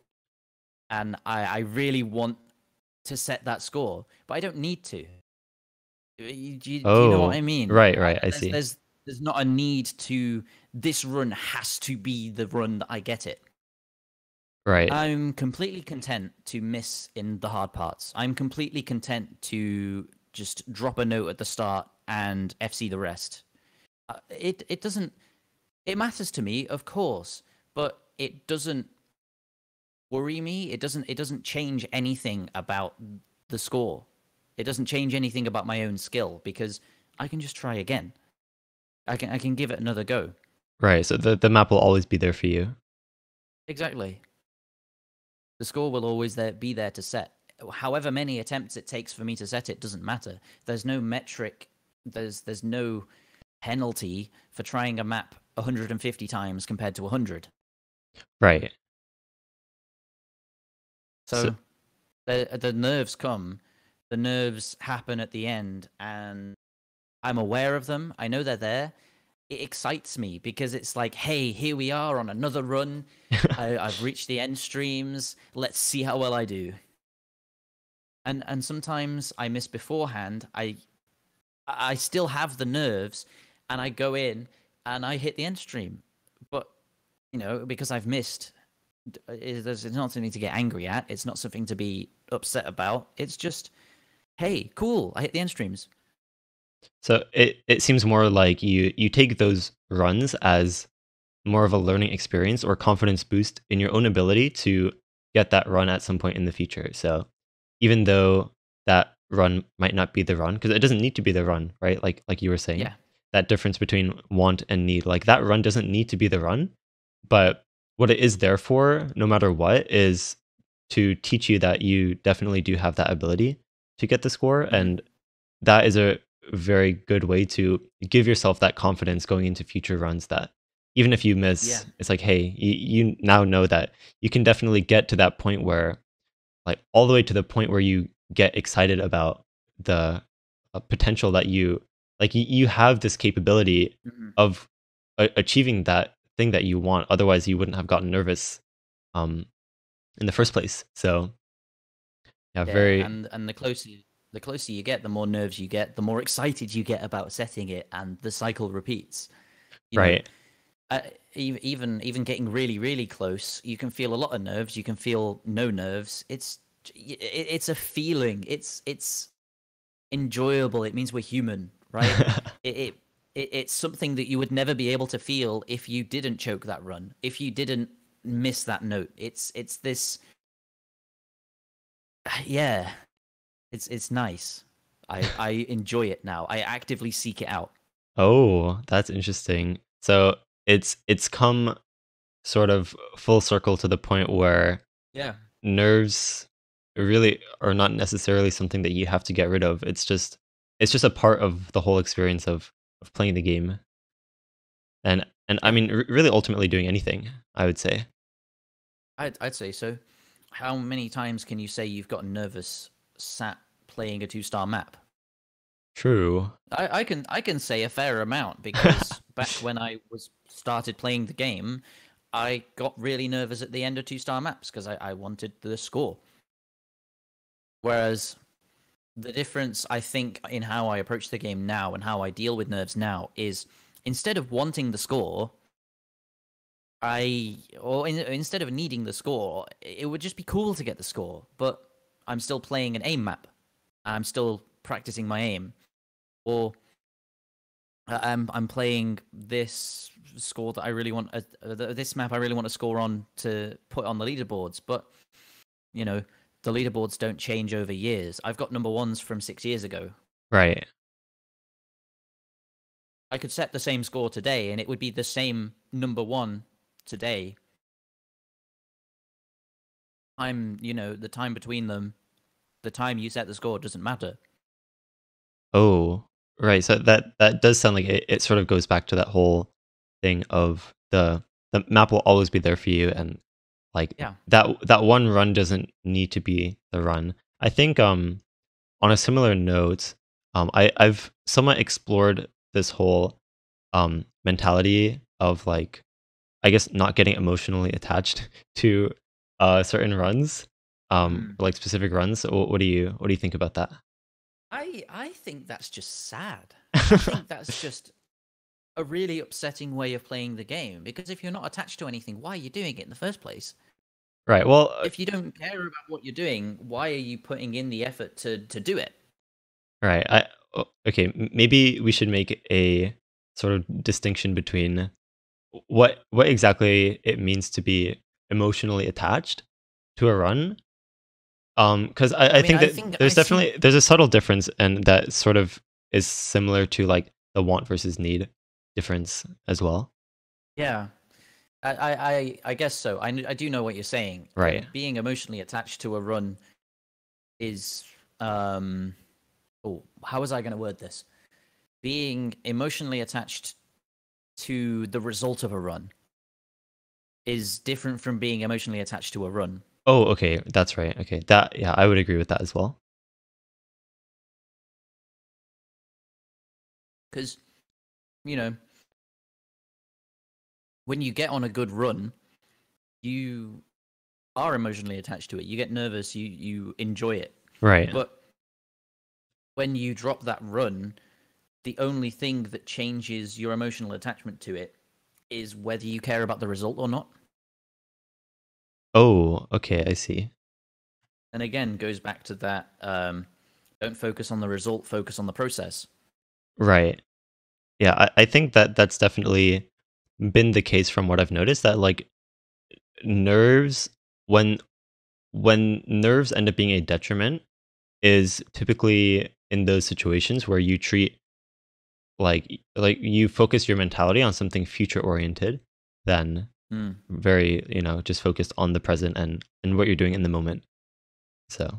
and I really want to set that score, but I don't need to. Do you know what Oh, I mean? right. I There's see. there's there's not a need to. This run has to be the run that I get it. Right. I'm completely content to miss in the hard parts. I'm completely content to just drop a note at the start and FC the rest. It doesn't. It matters to me, of course, but it doesn't worry me. It doesn't change anything about the score. It doesn't change anything about my own skill because I can just try again. I can give it another go. Right. So the map will always be there for you. Exactly. The score will always be there to set. However many attempts it takes for me to set it doesn't matter. There's no metric. There's no penalty for trying a map 150 times compared to 100. Right. So So the nerves come. The nerves happen at the end, and I'm aware of them. I know they're there. It excites me because it's like, hey, here we are on another run. I've reached the end streams. Let's see how well I do. And sometimes I miss beforehand. I still have the nerves, and I go in and I hit the end stream. But because I've missed, it's not something to get angry at. It's not something to be upset about. It's just, hey, cool, I hit the end streams. so it seems more like you take those runs as more of a learning experience or confidence boost in your own ability to get that run at some point in the future. So even though that run might not be the run, because it doesn't need to be the run, right? Like you were saying, Yeah. that difference between want and need, like that run doesn't need to be the run, but what it is there for, no matter what, is to teach you that you definitely do have that ability to get the score, Hmm. and that is a very good way to give yourself that confidence going into future runs that even if you Yeah. miss, it's like, hey, you now know that you can definitely get to that point where, like, all the way to the point where you get excited about the potential that you like. You have this capability Hmm. of achieving that thing that you want. Otherwise, you wouldn't have gotten nervous um, in the first place. So, yeah, Yeah, very and the closer you get, the more nerves you get, the more excited you get about setting it, and the cycle repeats. You know, right. even getting really really close, you can feel a lot of nerves. You can feel no nerves. It's a feeling. It's enjoyable. It means we're human, right? It, it it's something that you would never be able to feel if you didn't choke that run, if you didn't miss that note. It's this, yeah. It's nice. I enjoy it now. I actively seek it out. Oh, that's interesting. So it's come sort of full circle to the point where Yeah. nerves really are not necessarily something that you have to get rid of. It's just a part of the whole experience of playing the game. And I Yeah. mean really ultimately doing anything, I would say. I'd say so. How many times can you say you've gotten nervous sat playing a 2-star map? True. I can say a fair amount because back when I was started playing the game, I got really nervous at the end of 2-star maps because I wanted the score. Whereas the difference I think in how I approach the game now and how I deal with nerves now is instead of wanting the score, instead of needing the score, it would just be cool to get the score. But I'm still playing an aim map. I'm still practicing my aim, or I'm playing this score that I really want. This map I really want to score on to put on the leaderboards. But you know, the leaderboards don't change over years. I've got number ones from 6 years ago. Right. I could set the same score today, and it would be the same number one today. The time between them, the time you set the score doesn't matter. Oh, right. So that does sound like it sort of goes back to that whole thing of the map will always be there for you, and like Yeah. that one run doesn't need to be the run. I think on a similar note, I've somewhat explored this whole mentality of, like, I guess not getting emotionally attached to certain runs, Mm. or like specific runs. So what do you think about that? I think that's just sad. I think that's just a really upsetting way of playing the game because if you're not attached to anything, why are you doing it in the first place? Right. Well, If you don't care about what you're doing, why are you putting in the effort to do it? right. Okay. Maybe we should make a sort of distinction between what exactly it means to be emotionally attached to a run. Because I I mean, think I that think there's definitely there's a subtle difference, and that sort of is similar to like the want versus need difference as well. yeah. I guess so. I do know what you're saying. Right. Being emotionally attached to a run is oh, how was I going to word this? Being emotionally attached to the result of a run is different from being emotionally attached to a run. Oh, okay, that's right. Okay, that yeah, I would agree with that as well. Because, you know, when you get on a good run, you are emotionally attached to it. You get nervous, you enjoy it. Right. But when you drop that run, the only thing that changes your emotional attachment to it is whether you care about the result or not. Oh, okay, I see. And again, goes back to that don't focus on the result, focus on the process. Right. Yeah, I think that that's definitely been the case from what I've noticed that like nerves when nerves end up being a detriment is typically in those situations where you treat like you focus your mentality on something future oriented than Mm, very, just focused on the present and what you're doing in the moment. So,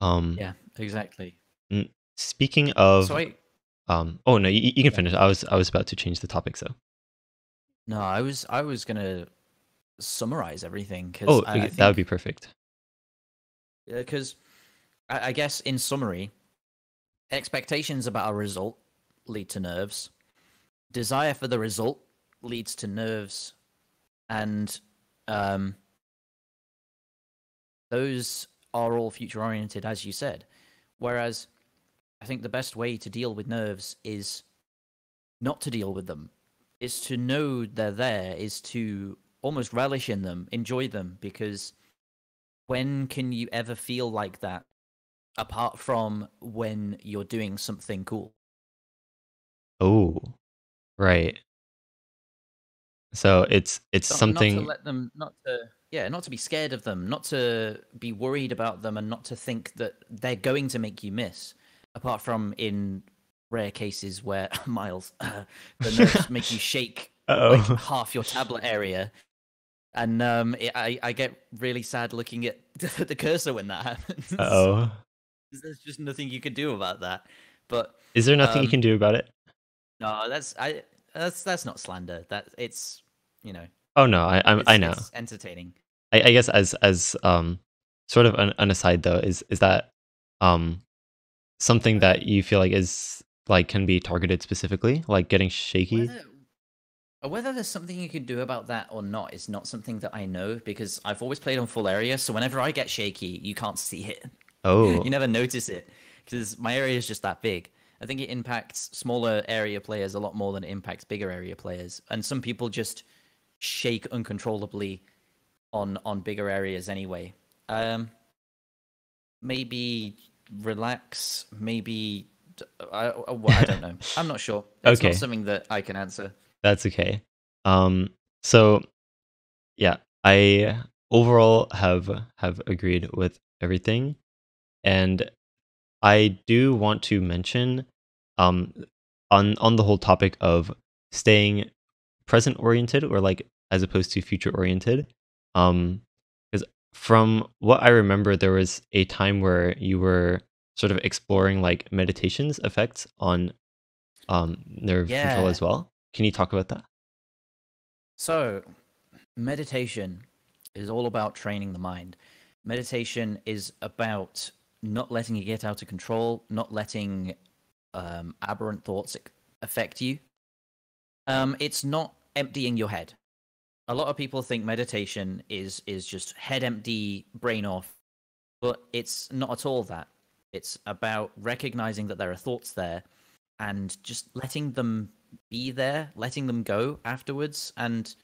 um yeah, exactly. speaking So of I oh no, you can yeah. finish. I was about to change the topic, so. No, I was gonna summarize everything because Oh, I okay, that would think be perfect. because I guess in summary, expectations about a result lead to nerves. Desire for the result leads to nerves, and um, those are all future oriented, as you said. Whereas I think the best way to deal with nerves is not to deal with them, is to know they're there, is to almost relish in them, enjoy them, because when can you ever feel like that apart from when you're doing something cool? Oh, right. So it's Not to something. let them, not to, yeah, not to be scared of them, not to be worried about them, and not to think that they're going to make you miss. Apart from in rare cases where Miles, the nerves make you shake like Uh-oh. half your tablet area, and I get really sad looking at the cursor when that happens. Uh-oh. There's just nothing you can do about that. But Is there nothing you um, can do about it? no, that's not slander. That it's you know Oh no, I know. it's entertaining. I guess as sort of an aside though, is that um something that you feel like is like can be targeted specifically, like getting shaky? Whether whether there's something you can do about that or not is not something that I know because I've always played on full area. So whenever I get shaky, you can't see it. You Oh. never notice it because my area is just that big. I think it impacts smaller area players a lot more than it impacts bigger area players, and some people just shake uncontrollably on bigger areas anyway. Um, maybe relax. Maybe I don't know. I'm not sure. It's not Okay, something that I can answer. that's okay. So yeah, I overall have agreed with everything, and I do want to mention um on the whole topic of staying present oriented or like as opposed to future oriented. Because from what I remember, there was a time where you were sort of exploring like meditation's effects on nerve control Yeah. as well. Can you talk about that? So meditation is all about training the mind. Meditation is about not letting it get out of control, not letting aberrant thoughts affect you. It's not emptying your head. A lot of people think meditation is just head empty, brain off, but it's not at all that. It's about recognizing that there are thoughts there and just letting them be there, letting them go afterwards, and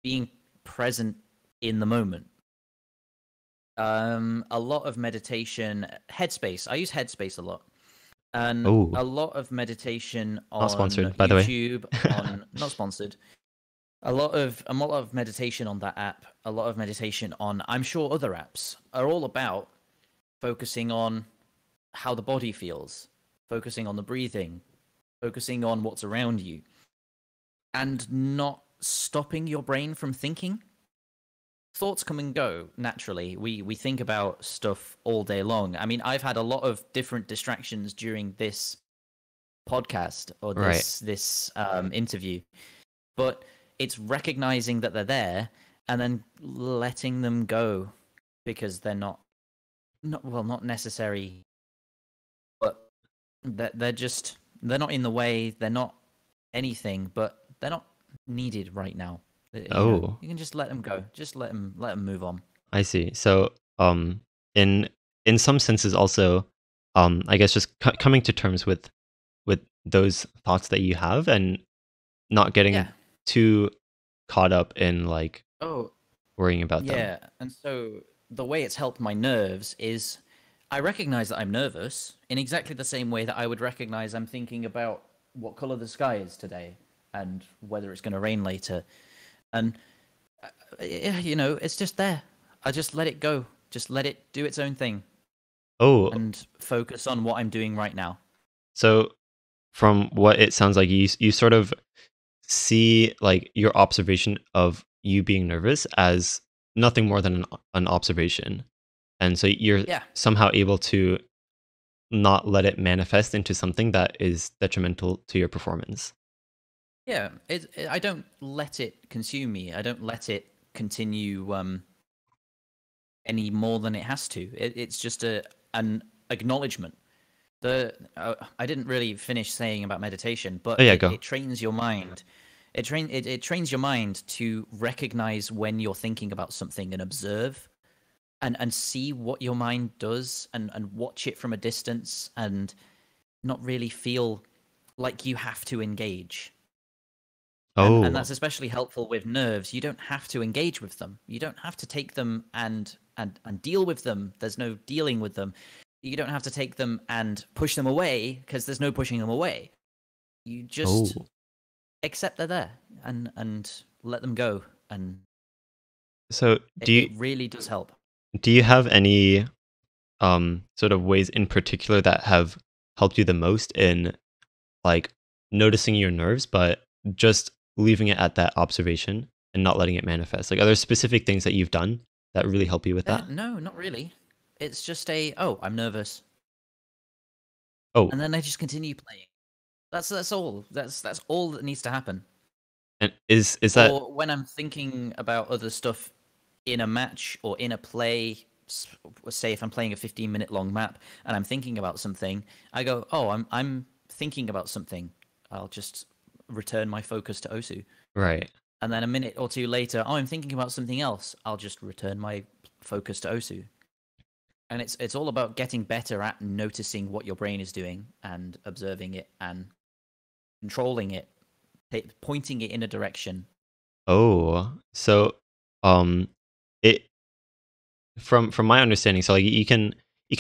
being present in the moment. A lot of meditation, Headspace. I use Headspace a lot. And Oh, a lot of meditation not on sponsored, by the way. YouTube, on not sponsored, a lot of meditation on that app, a lot of meditation on I'm sure other apps are all about focusing on how the body feels, focusing on the breathing, focusing on what's around you, and not stopping your brain from thinking. Thoughts come and go naturally. We think about stuff all day long. I mean, I've had a lot of different distractions during this podcast or Right. this interview, but it's recognizing that they're there and then letting them go because they're not necessary, but they're not in the way. They're not anything, but they're not needed right now. Oh, You can just let them go. Just let them move on. I see. So, in in some senses, also, I guess just coming to terms with those thoughts that you have and not getting Yeah. too caught up in like Oh, worrying about them. yeah. And so the way it's helped my nerves is I recognize that I'm nervous in exactly the same way that I would recognize I'm thinking about what color the sky is today and whether it's going to rain later. And yeah, it's just there. I just let it go. Just let it do its own thing Oh, and focus on what I'm doing right now. so from what it sounds like, you sort of see like your observation of you being nervous as nothing more than an observation, and so you're Yeah. somehow able to not let it manifest into something that is detrimental to your performance. Yeah. I don't let it consume me. I don't let it continue any more than it has to. It's just an acknowledgement. I didn't really finish saying about meditation, Oh but yeah, it go. trains your mind. It trains your mind to recognize when you're thinking about something and observe and see what your mind does and watch it from a distance and not really feel like you have to engage. And Oh, that's especially helpful with nerves. You don't have to engage with them. You don't have to take them and deal with them. There's no dealing with them. You don't have to take them and push them away because there's no pushing them away. You just oh. accept they're there and let them go, and So it really does help. do you have any sort of ways in particular that have helped you the most in like noticing your nerves, but just leaving it at that observation and not letting it manifest? Like, are there specific things that you've done that really help you with that? No, not really. It's just I'm nervous, Oh, and then I just continue playing. That's all. That's all that needs to happen. and is that Or when I'm thinking about other stuff in a match or in a play, say if I'm playing a 15-minute long map and I'm thinking about something, I go, "Oh, I'm thinking about something." I'll just return my focus to Osu. right? And then a minute or two later, "Oh, I'm thinking about something else." I'll just return my focus to Osu. And it's all about getting better at noticing what your brain is doing and observing it and controlling it, pointing it in a direction. Oh, so um, it from my understanding, so like you can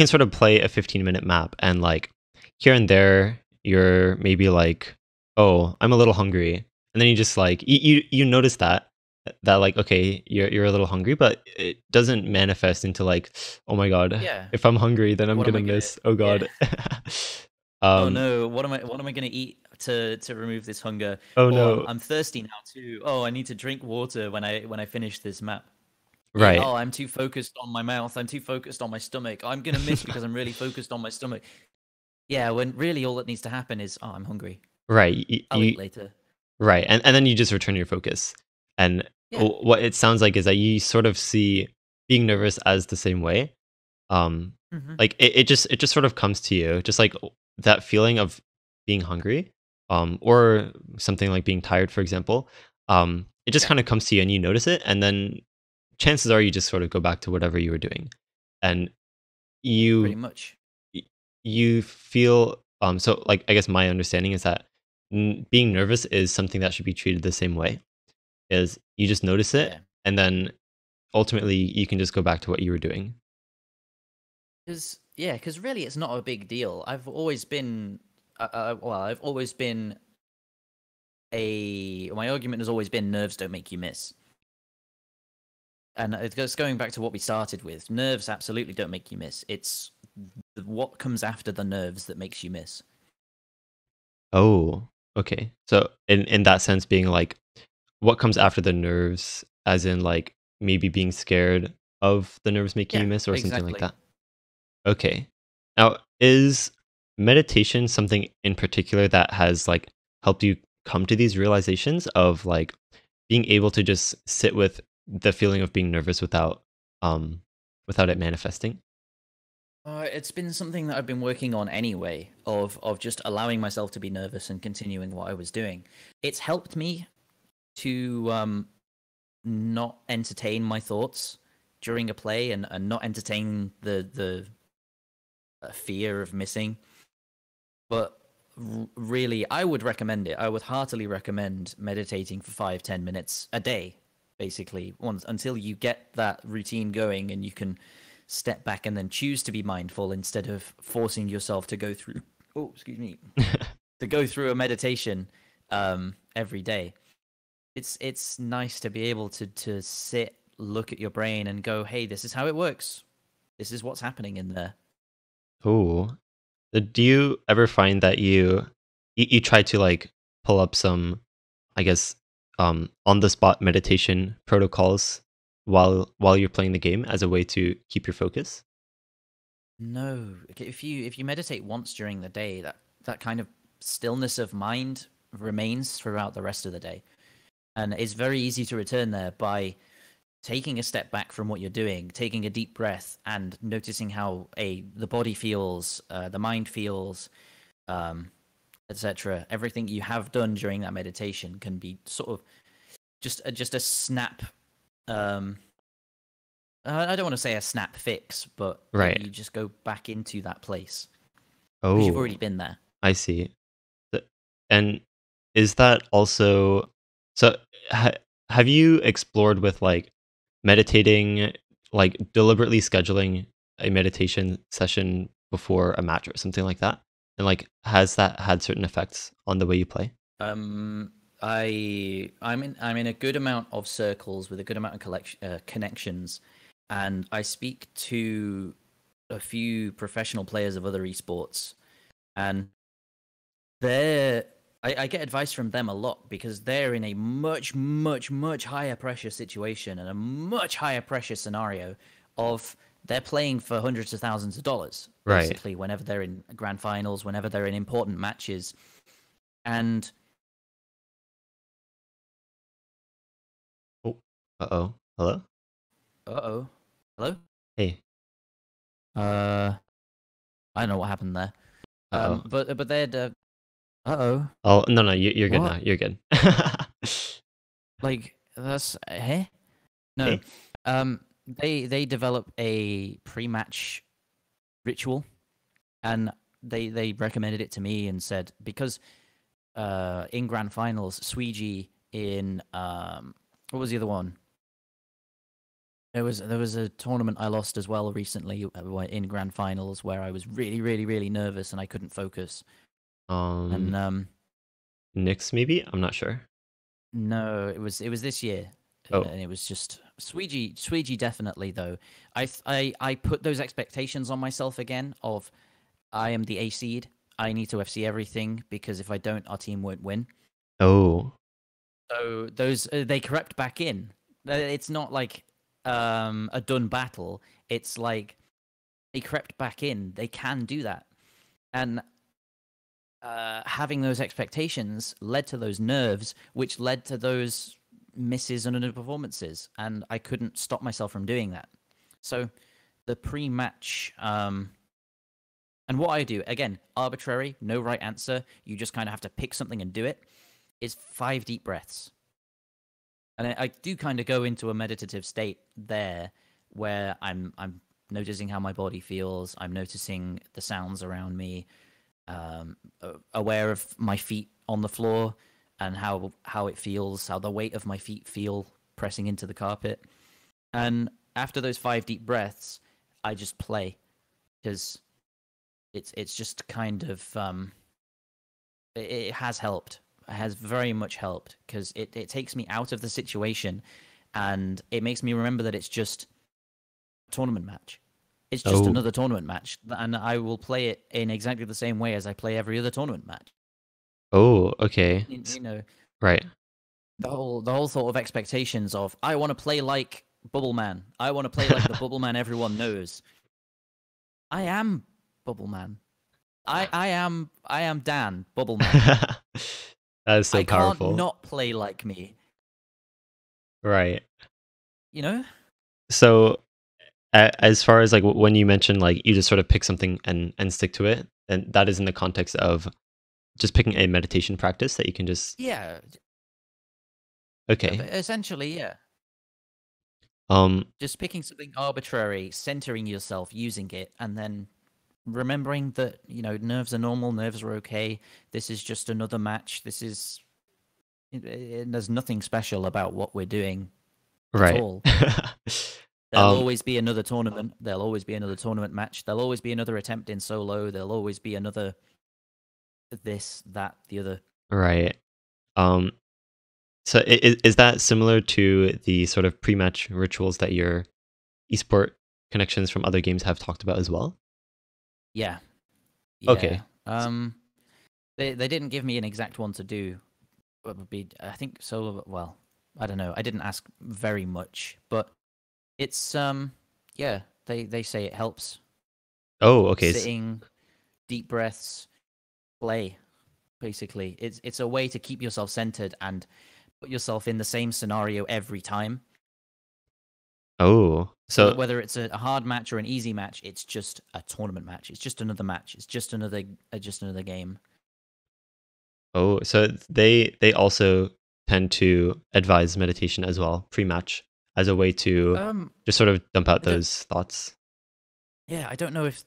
sort of play a 15-minute map and like here and there you're maybe like, oh, I'm a little hungry, and then you just like you notice that like okay, you're a little hungry, but it doesn't manifest into like, oh my god, Yeah. if I'm hungry then I'm What am gonna I gonna? miss, oh Yeah. god. Oh um no. What am I gonna eat to remove this hunger? oh Oh, no, I'm thirsty now too. Oh, I need to drink water when I finish this map. Yeah. right, Oh, I'm too focused on my mouth. I'm too focused on my stomach. I'm gonna miss because I'm really focused on my stomach. Yeah. When really all that needs to happen is, oh, I'm hungry. right, I'll eat later. right, and then you just return your focus. And Yeah. what it sounds like is that you sort of see being nervous as the same way. Um, Hmm. like it just sort of comes to you, just like that feeling of being hungry, or something like being tired, for example. It just Yeah. kind of comes to you, and you notice it, and then chances are you just sort of go back to whatever you were doing, and Pretty you much. y- you feel so like I guess my understanding is that being nervous is something that should be treated the same way, is you just notice it, Yeah. and then ultimately you can just go back to what you were doing. Because Yeah, because really, it's not a big deal. I've always been, well, I've always been my argument has always been nerves don't make you miss. And it's going back to what we started with. Nerves absolutely don't make you miss. It's what comes after the nerves that makes you miss. Oh, okay. So in that sense, being like, what comes after the nerves, as in like maybe being scared of the nerves making Yeah, you miss or something like exactly. that. Okay. Now, is meditation something in particular that has like helped you come to these realizations of like being able to just sit with the feeling of being nervous um without it manifesting? It's been something that I've been working on anyway, of just allowing myself to be nervous and continuing what I was doing. It's helped me to not entertain my thoughts during a play and not entertain the fear of missing. But really, I would recommend it. I would heartily recommend meditating for 5-10 minutes a day, basically, once until you get that routine going and you can step back and then choose to be mindful instead of forcing yourself to go through. Oh, excuse me, to go through a meditation every day. It's nice to be able to sit, look at your brain, and go, "Hey, this is how it works. This is what's happening in there." Oh, do you ever find that you try to like pull up some, I guess, on the spot meditation protocols while you're playing the game as a way to keep your focus? No, if you meditate once during the day, that kind of stillness of mind remains throughout the rest of the day, and it's very easy to return there by taking a step back from what you're doing, taking a deep breath, and noticing how the body feels, the mind feels, um, etc. Everything you have done during that meditation can be sort of just a snap. Um, I don't want to say a snap fix, but Right. you just go back into that place because you've already Oh, been there. I see. Th- And is that also so? Ha, have you explored with like meditating, like deliberately scheduling a meditation session before a match or something like that? And like, has that had certain effects on the way you play? Um, I'm in a good amount of circles with a good amount of connections, and I speak to a few professional players of other esports, and they're I get advice from them a lot because they're in a much, much, much higher pressure situation and a much higher pressure scenario of they're playing for hundreds of thousands of dollars Right. basically whenever they're in grand finals, whenever they're in important matches, and Oh, uh-oh. Hello? uh-oh. Hello? Hey. Uh, I don't know what happened there. Uh-oh. But they'd uh-oh. Oh, no, no, you're good now. What? You're good. Like that's no. Hey. They develop a pre-match ritual, and they recommended it to me and said because in grand finals, Sweegie in what was the other one? There was a tournament I lost as well recently in grand finals where I was really really really nervous and I couldn't focus. Um, And Nyx maybe? I'm not sure. no, it was this year, Oh. and it was just Sweegie definitely though. I put those expectations on myself again of I am the A seed. I need to FC everything because if I don't, our team won't win. Oh. So those they crept back in. It's not like a done battle. It's like they crept back in. They can do that, and having those expectations led to those nerves, which led to those misses and underperformances, and I couldn't stop myself from doing that. So the pre-match, and what I do again, arbitrary, no right answer. You just kind of have to pick something and do it. Is 5 deep breaths, and I do kind of go into a meditative state there, where I'm noticing how my body feels. I'm noticing the sounds around me, aware of my feet on the floor and how it feels, how the weight of my feet feel pressing into the carpet. And after those 5 deep breaths, I just play. because it's just kind of it has helped. It has very much helped because it takes me out of the situation, and it makes me remember that it's just a tournament match. It's just Oh, another tournament match, and I will play it in exactly the same way as I play every other tournament match. oh, okay. You know, Right. the whole thought of expectations of I want to play like Bubbleman. I want to play like the Bubbleman everyone knows. I am Bubbleman. I am Dan Bubbleman. That is so I can't powerful. not play like me. Right. You know? So, as far as like when you mentioned like you just sort of pick something and stick to it, and that is in the context of just picking a meditation practice that you can just Yeah. okay. Essentially, yeah. Um, Just picking something arbitrary, centering yourself, using it, and then remembering that nerves are normal, nerves are okay. This is just another match. There's nothing special about what we're doing at right. all. There'll um, always be another tournament. There'll always be another tournament match. There'll always be another attempt in solo. There'll always be another this, that, the other. right. Um, so is that similar to the sort of pre-match rituals that your esport connections from other games have talked about as well? Yeah, yeah. Okay. They didn't give me an exact one to do. What would be? I think solo. Well, I don't know. I didn't ask very much, but it's yeah. They say it helps. Oh, okay. Sitting, deep breaths, play. Basically, it's a way to keep yourself centered and put yourself in the same scenario every time. Oh, So that so whether it's a hard match or an easy match, it's just a tournament match. It's just another match. It's just another game. so they also tend to advise meditation as well, pre-match, as a way to Um, just sort of dump out I don't. those thoughts. Yeah, I don't know if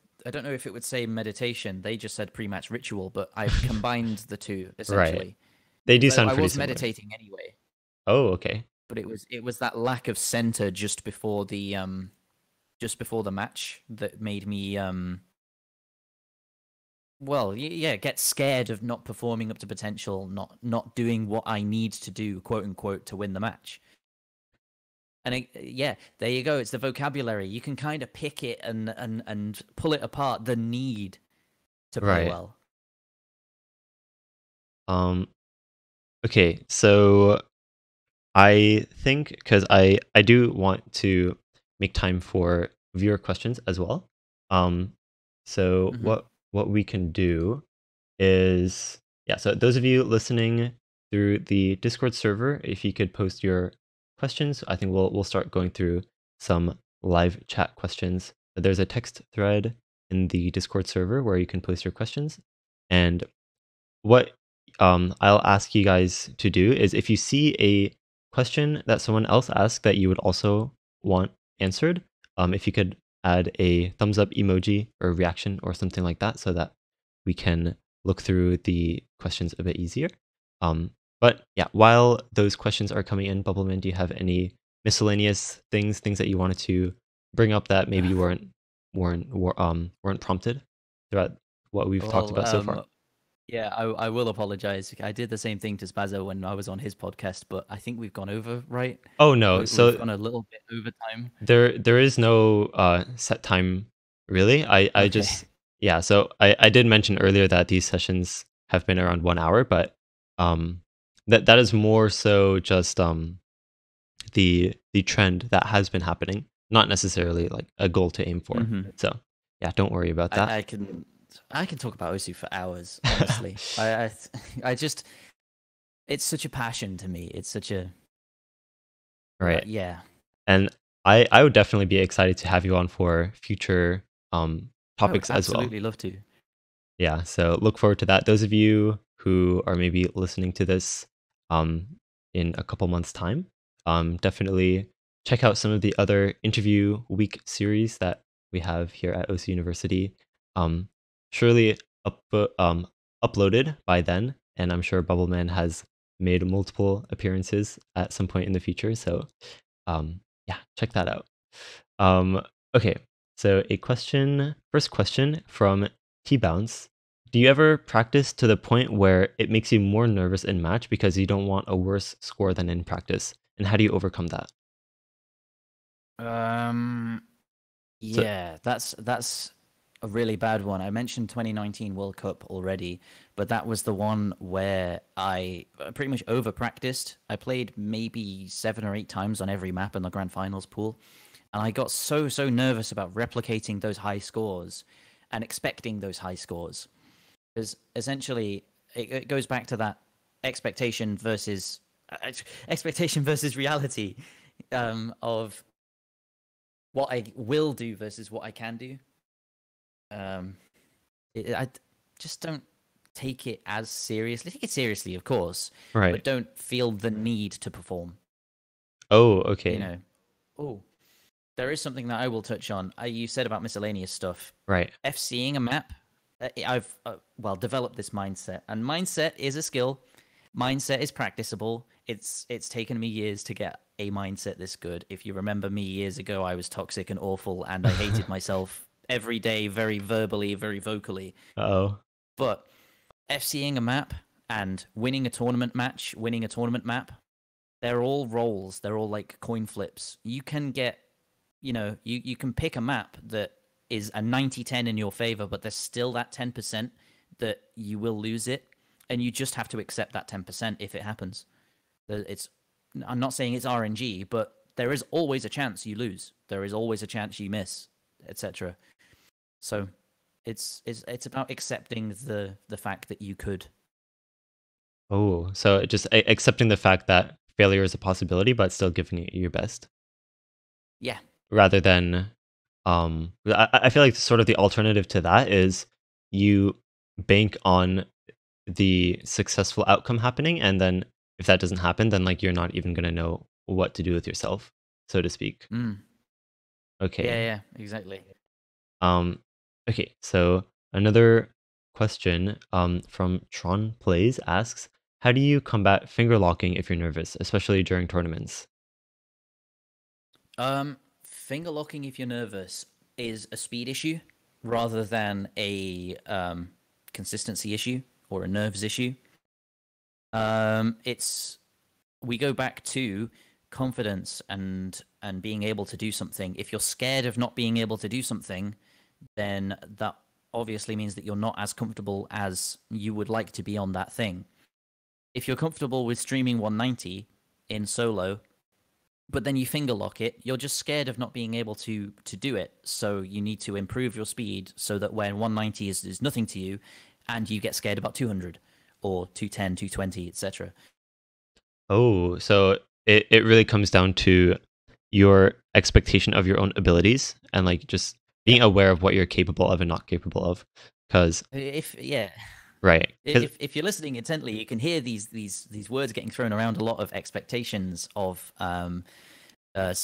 it would say meditation. They just said pre-match ritual, but I've combined the two Right. essentially They do because I, sound I pretty was similar. meditating anyway, Oh, okay. but it was that lack of center just before the match that made me well, yeah, get scared of not performing up to potential, not doing what I need to do, quote unquote, to win the match. And yeah, there you go. It's the vocabulary. You can kind of pick it and pull it apart. The need to play Right. well. Um, okay, so I think because I do want to make time for viewer questions as well. Um, so Hmm. what we can do is yeah. So those of you listening through the Discord server, if you could post your questions, I think we'll start going through some live chat questions. There's a text thread in the Discord server where you can post your questions, and what I'll ask you guys to do is if you see a question that someone else asked that you would also want answered, if you could add a thumbs up emoji or reaction or something like that so that we can look through the questions a bit easier. But yeah, while those questions are coming in, Bubbleman, do you have any miscellaneous things that you wanted to bring up that maybe you weren't prompted throughout what we've talked Well, about so far? yeah, I will apologize. I did the same thing to Spazzo when I was on his podcast, but I think we've gone over, right? Oh no. We've So gone a little bit over time. there is no set time really. I Okay. just yeah, so I did mention earlier that these sessions have been around 1 hour, but um that is more so just the trend that has been happening, not necessarily like a goal to aim for. Hmm. So yeah, don't worry about I, that. I can I can talk about Osu for hours, honestly. I just it's such a passion to me. It's such a Right. yeah. And I would definitely be excited to have you on for future I would topics as well. absolutely love to. Yeah, so look forward to that. Those of you who are maybe listening to this um, in a couple months' time, definitely check out some of the other interview week series that we have here at OC University. Um, surely uploaded by then, and I'm sure Bubbleman has made multiple appearances at some point in the future. So yeah, check that out. Um, okay, So first question from T-Bounce. Do you ever practice to the point where it makes you more nervous in match because you don't want a worse score than in practice? And how do you overcome that? Um, So, yeah, that's a really bad one. I mentioned 2019 World Cup already, but that was the one where I pretty much over practiced. I played maybe 7 or 8 times on every map in the grand finals pool, and I got so nervous about replicating those high scores and expecting those high scores. Because essentially, it goes back to that expectation versus expectation versus reality of what I will do versus what I can do. Um, I just don't take it as seriously. Take it seriously, of course, right. but don't feel the need to perform. Oh, You okay. know. Oh, there is something that I will touch on. You said about miscellaneous stuff. Right. FCing a map. I've well developed this mindset, and mindset is a skill. Mindset is practicable. It's taken me years to get a mindset this good. If you remember me years ago, I was toxic and awful, and I hated myself every day, very verbally, very vocally. Uh-oh. But FCing a map and winning a tournament match, winning a tournament map, they're all rolls. They're all like coin flips. You can get, you can pick a map that is a 90-10 in your favor, but there's still that 10% that you will lose it. And you just have to accept that 10% if it happens. It's, I'm not saying it's RNG, but there is always a chance you lose. There is always a chance you miss, etc. So it's about accepting the fact that you could. Oh, so just accepting the fact that failure is a possibility, but still giving it your best, Yeah. rather than, I feel like sort of the alternative to that is you bank on the successful outcome happening, and then if that doesn't happen, then like you're not even gonna know what to do with yourself, so to speak. Mm. Yeah, Okay. yeah, exactly. Um, okay, so another question from Tron Plays asks, how do you combat finger locking if you're nervous, especially during tournaments? Finger locking if you're nervous is a speed issue rather than a consistency issue or a nerves issue. It's we go back to confidence and being able to do something. If you're scared of not being able to do something, then that obviously means that you're not as comfortable as you would like to be on that thing. If you're comfortable with streaming 190 in solo, but then you finger lock it, you're just scared of not being able to do it. So you need to improve your speed so that when 190 is nothing to you and you get scared about 200 or 210, 220, etc. Oh, so it really comes down to your expectation of your own abilities and like just being Yep. aware of what you're capable of and not capable of. Because, If yeah, right. 'Cause- if you're listening intently, you can hear these words getting thrown around a lot of expectations of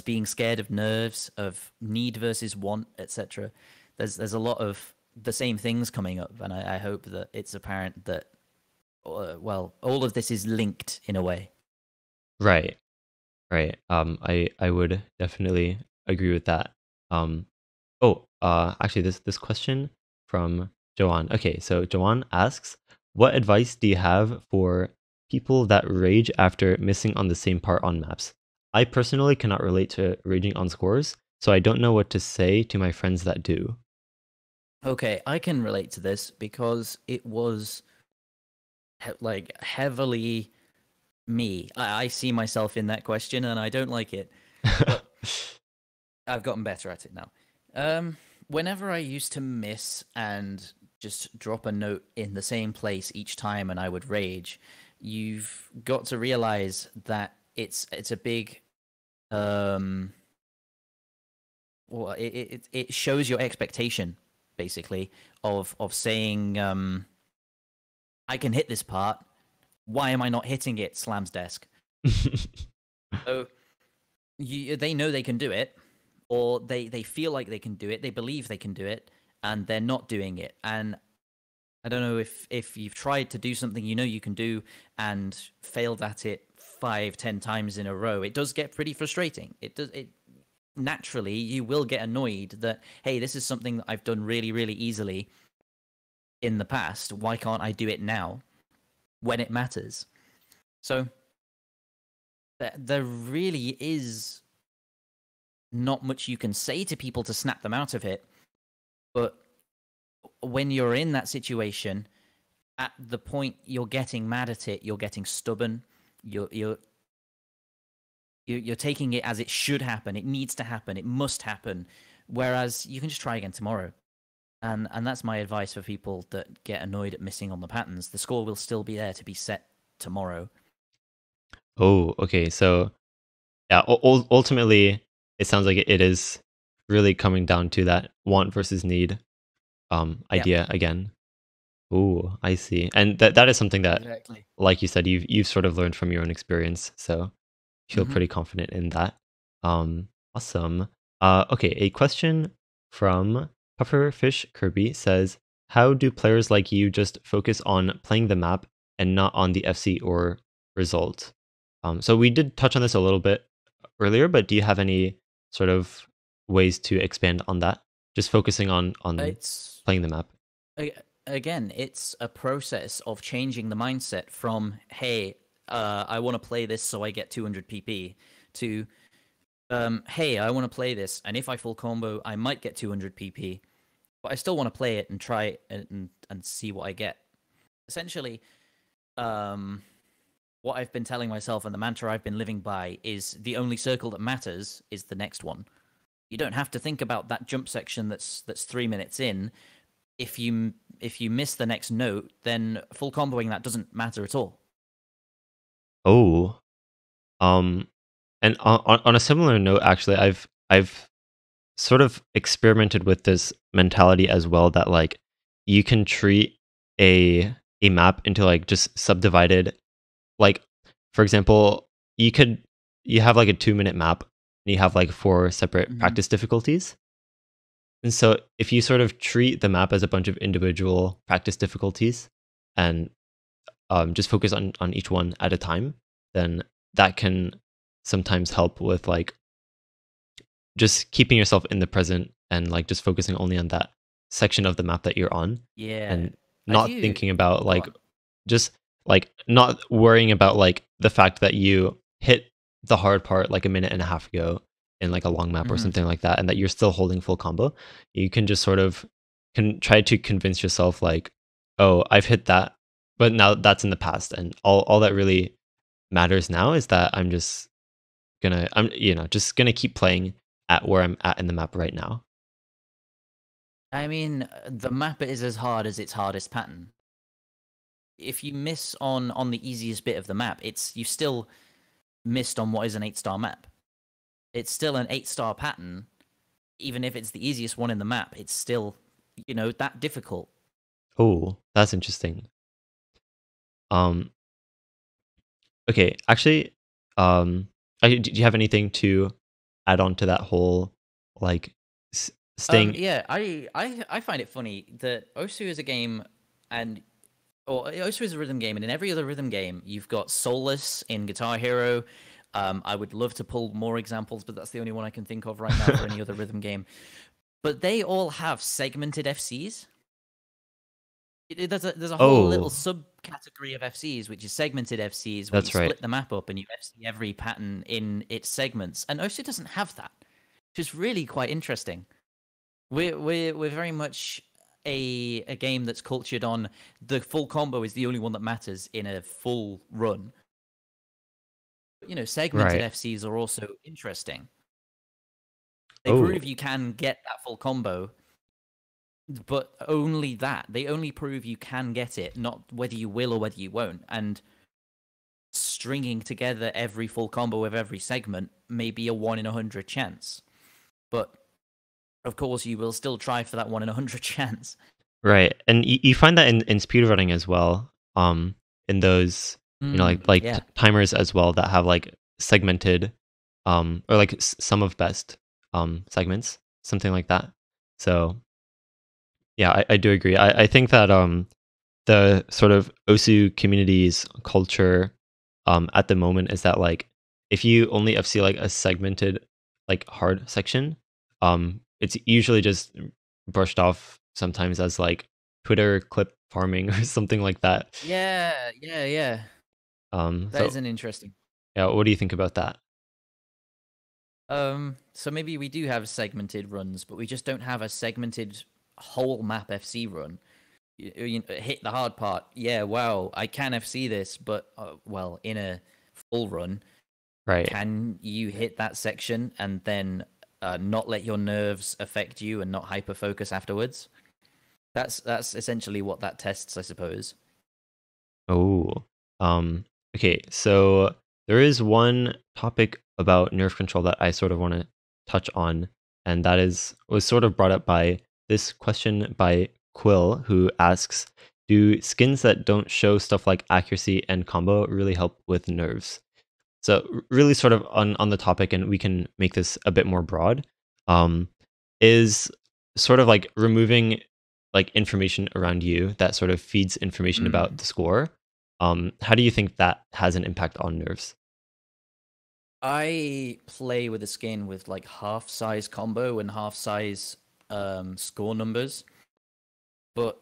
being scared of nerves, of need versus want, etc. There's a lot of the same things coming up, and I hope that it's apparent that well, all of this is linked in a way. right. Right. I would definitely agree with that. Um, actually, this question from Joanne. Okay, so Joanne asks, what advice do you have for people that rage after missing on the same part on maps? I personally cannot relate to raging on scores, so I don't know what to say to my friends that do. Okay, I can relate to this because it was like heavily me. I see myself in that question, and I don't like it, but I've gotten better at it now. Whenever I used to miss and just drop a note in the same place each time, and I would rage, you've got to realize that it's a big well, it shows your expectation basically of saying I can hit this part. Why am I not hitting it? Slams desk. So they know they can do it, or they feel like they can do it. They believe they can do it, and they're not doing it. And I don't know if you've tried to do something you know you can do and failed at it 5, 10 times in a row. It does get pretty frustrating. It does. naturally you will get annoyed that, hey, this is something that I've done really, really easily in the past. Why can't I do it now when it matters? So there really is not much you can say to people to snap them out of it. But when you're in that situation, at the point you're getting mad at it, you're getting stubborn. You're taking it as it should happen. It needs to happen. It must happen. Whereas you can just try again tomorrow. And that's my advice for people that get annoyed at missing on the patterns. The score will still be there to be set tomorrow. Oh, okay. So yeah, ultimately, it sounds like it is really coming down to that want versus need Yeah, idea again. Oh, I see. And that is something that, exactly. like you said, you've sort of learned from your own experience. So you feel Hmm. pretty confident in that. Awesome. Okay, a question from Pufferfish Kirby says, how do players like you just focus on playing the map and not on the FC or result? So we did touch on this a little bit earlier, but do you have any sort of ways to expand on that? Just focusing on It's playing the map. again, it's a process of changing the mindset from, hey, I want to play this so I get 200 PP, to hey, I want to play this, and if I full combo, I might get 200 PP, but I still want to play it and try it and see what I get. Essentially, what I've been telling myself and the mantra I've been living by is the only circle that matters is the next one. You don't have to think about that jump section that's 3 minutes in. If you miss the next note, then full comboing that doesn't matter at all. Oh, um, and on a similar note, actually, I've sort of experimented with this mentality as well that like you can treat a map into like just subdivided, like for example, you have like a 2 minute map and you have like four separate Mm-hmm. practice difficulties. And so if you sort of treat the map as a bunch of individual practice difficulties and just focus on each one at a time, then that can sometimes help with like just keeping yourself in the present and like just focusing only on that section of the map that you're on Yeah, and I not do. thinking about Go like on. just like not worrying about like the fact that you hit the hard part like a minute and a half ago in like a long map or Mm-hmm. something like that and that you're still holding full combo. You can just sort of can try to convince yourself like, oh, I've hit that, but now that's in the past and all that really matters now is that I'm just gonna keep playing at where I'm at in the map right now. I mean, the map is as hard as its hardest pattern. If you miss on the easiest bit of the map, it's you still missed on what is an 8-star map. It's still an 8-star pattern, even if it's the easiest one in the map. It's still, that difficult. Oh, that's interesting. Um, okay, actually, do you have anything to add on to that whole like staying? Yeah, I find it funny that Osu is a game, and or Osu is a rhythm game, and in every other rhythm game, you've got Soulless in Guitar Hero. I would love to pull more examples, but that's the only one I can think of right now for any other rhythm game. But they all have segmented FCs. There's a whole little Oh, subcategory of FCs, which is segmented FCs, where you that's right. split the map up and you FC every pattern in its segments. And Osu doesn't have that, which is really quite interesting. We're very much a game that's cultured on the full combo is the only one that matters in a full run. Segmented Right. FCs are also interesting. They Oh, prove you can get that full combo, but only that. They only prove you can get it, not whether you will or whether you won't. And stringing together every full combo of every segment may be a 1 in 100 chance. But of course, you will still try for that 1 in 100 chance. right. And you find that in speedrunning as well. In those, Yeah. timers as well that have like segmented, or like some of best, segments, something like that. So yeah, I do agree. I think that the sort of Osu community's culture at the moment is that like if you only FC like a segmented like hard section, it's usually just brushed off sometimes as like Twitter clip farming or something like that. Yeah. That is So an interesting. yeah, what do you think about that? So maybe we do have segmented runs, but we just don't have a segmented whole map FC run. Hit the hard part. Yeah, wow, I can FC this, but well, in a full run, Right. can you hit that section and then not let your nerves affect you and not hyper focus afterwards? That's essentially what that tests, I suppose. Oh, okay. So there is one topic about nerve control that I sort of want to touch on, and that is was sort of brought up by this question by Quill, who asks, "Do skins that don't show stuff like accuracy and combo really help with nerves?" So really, sort of on the topic, and we can make this a bit more broad. Um, is sort of like removing like information around you that sort of feeds information about Mm. the score. How do you think that has an impact on nerves? I play with a skin with like half size combo and half size score numbers, but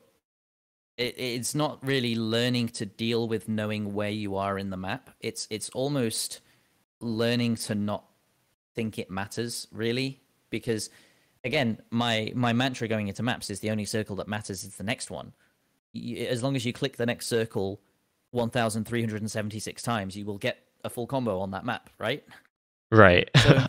it's not really learning to deal with knowing where you are in the map. It's almost learning to not think it matters really, because again, my mantra going into maps is the only circle that matters is the next one. As long as you click the next circle 1,376 times, you will get a full combo on that map, right? Right. So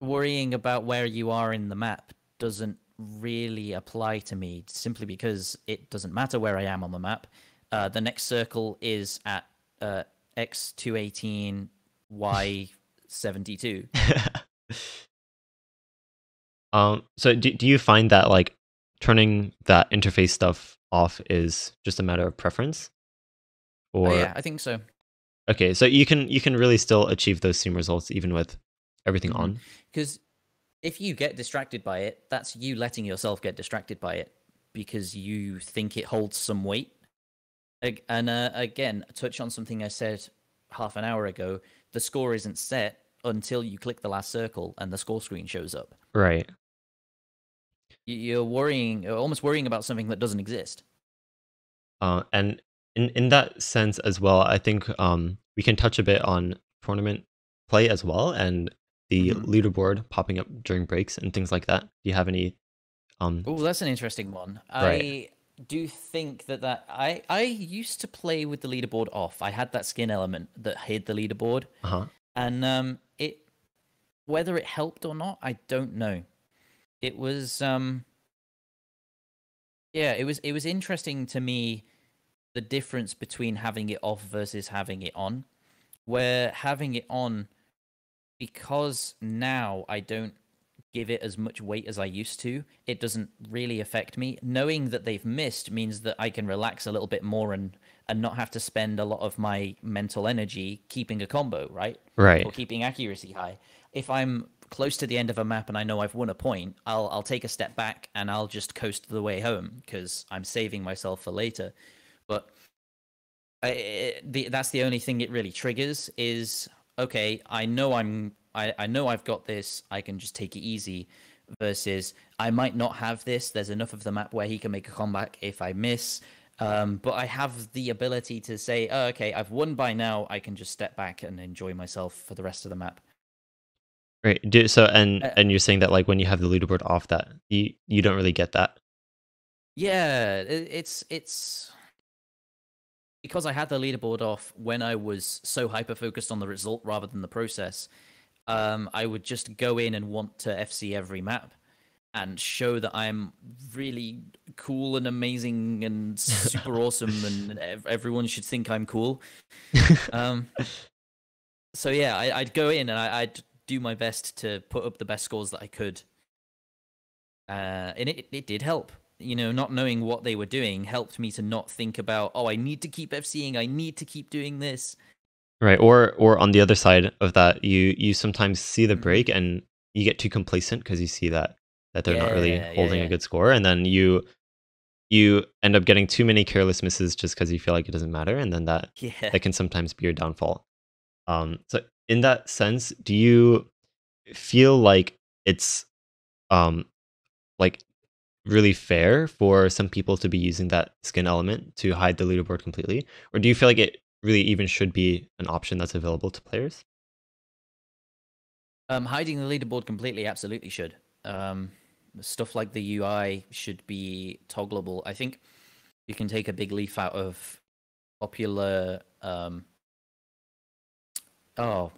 worrying about where you are in the map doesn't really apply to me simply because it doesn't matter where I am on the map. The next circle is at X218, Y72. So do you find that like turning that interface stuff off is just a matter of preference? Oh Or yeah, I think so. okay, so you can really still achieve those same results even with everything on? Because if you get distracted by it, that's you letting yourself get distracted by it because you think it holds some weight. And again, touch on something I said half an hour ago. The score isn't set until you click the last circle and the score screen shows up. Right. You're worrying, almost worrying about something that doesn't exist. And in that sense as well, I think we can touch a bit on tournament play as well and the Mm-hmm. leaderboard popping up during breaks and things like that. Do you have any Oh, that's an interesting one. right. I do think that I used to play with the leaderboard off. I had that skin element that hid the leaderboard, Uh-huh. and it whether it helped or not, I don't know. It was yeah, it was interesting to me the difference between having it off versus having it on. Where having it on, because now I don't give it as much weight as I used to, it doesn't really affect me. Knowing that they've missed means that I can relax a little bit more and not have to spend a lot of my mental energy keeping a combo, right? Or Right. keeping accuracy high. If I'm close to the end of a map and I know I've won a point, I'll take a step back and I'll just coast the way home because I'm saving myself for later. But that's the only thing it really triggers is okay. I know I've got this. I can just take it easy. Versus I might not have this. There's enough of the map where he can make a comeback if I miss. But I have the ability to say, oh, okay, I've won by now. I can just step back and enjoy myself for the rest of the map. Right. So Uh, and you're saying that like when you have the leaderboard off that you don't really get that. yeah, it's because I had the leaderboard off when I was so hyper focused on the result rather than the process. I would just go in and want to FC every map and show that I'm really cool and amazing and super awesome, and everyone should think I'm cool. Um, so yeah, I'd go in and I'd do my best to put up the best scores that I could, and it did help. You know, not knowing what they were doing helped me to not think about, oh, I need to keep FCing, I need to keep doing this. Right. Or on the other side of that, you sometimes see the Hmm. break and you get too complacent because you see that they're not really holding a Yeah. good score, and then you end up getting too many careless misses just because you feel like it doesn't matter, and then Yeah. that can sometimes be your downfall. So in that sense, do you feel like it's um like really fair for some people to be using that skin element to hide the leaderboard completely? Or do you feel like it really even should be an option that's available to players? Hiding the leaderboard completely absolutely should. Stuff like the UI should be toggleable. I think you can take a big leaf out of popular oh,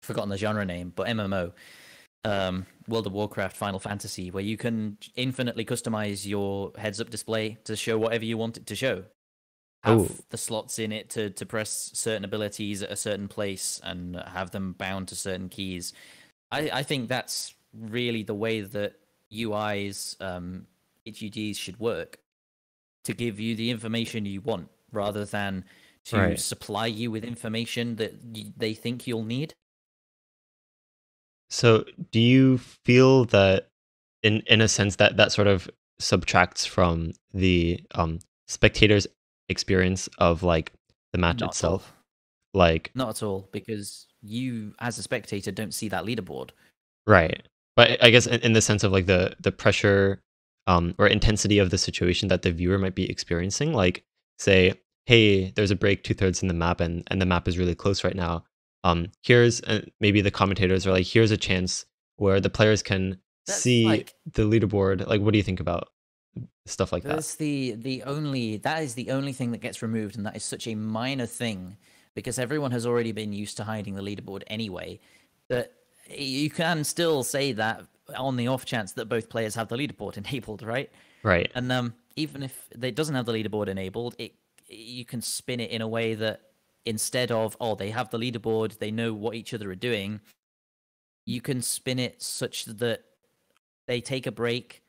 forgotten the genre name, but MMO, World of Warcraft, Final Fantasy, where you can infinitely customize your heads-up display to show whatever you want it to show. Oh, Have the slots in it to press certain abilities at a certain place and have them bound to certain keys. I think that's really the way that UIs, HUDs should work, to give you the information you want rather than to right. supply you with information that they think you'll need. So do you feel that in a sense that that sort of subtracts from the spectator's experience of like the match Not at all. itself? Like, Not at all, because you, as a spectator, don't see that leaderboard. right. But I guess in the sense of like the pressure or intensity of the situation that the viewer might be experiencing, like say, hey, there's a break 2/3 in the map and the map is really close right now. Here's maybe the commentators are like, here's a chance where the players can That's see like the leaderboard. Like, what do you think about stuff like that? that's the only that is the only thing that gets removed, and that is such a minor thing because everyone has already been used to hiding the leaderboard anyway. That you can still say that on the off chance that both players have the leaderboard enabled, right? Right. And even if it doesn't have the leaderboard enabled, it you can spin it in a way that instead of they have the leaderboard, they know what each other are doing, you can spin it such that they take a break,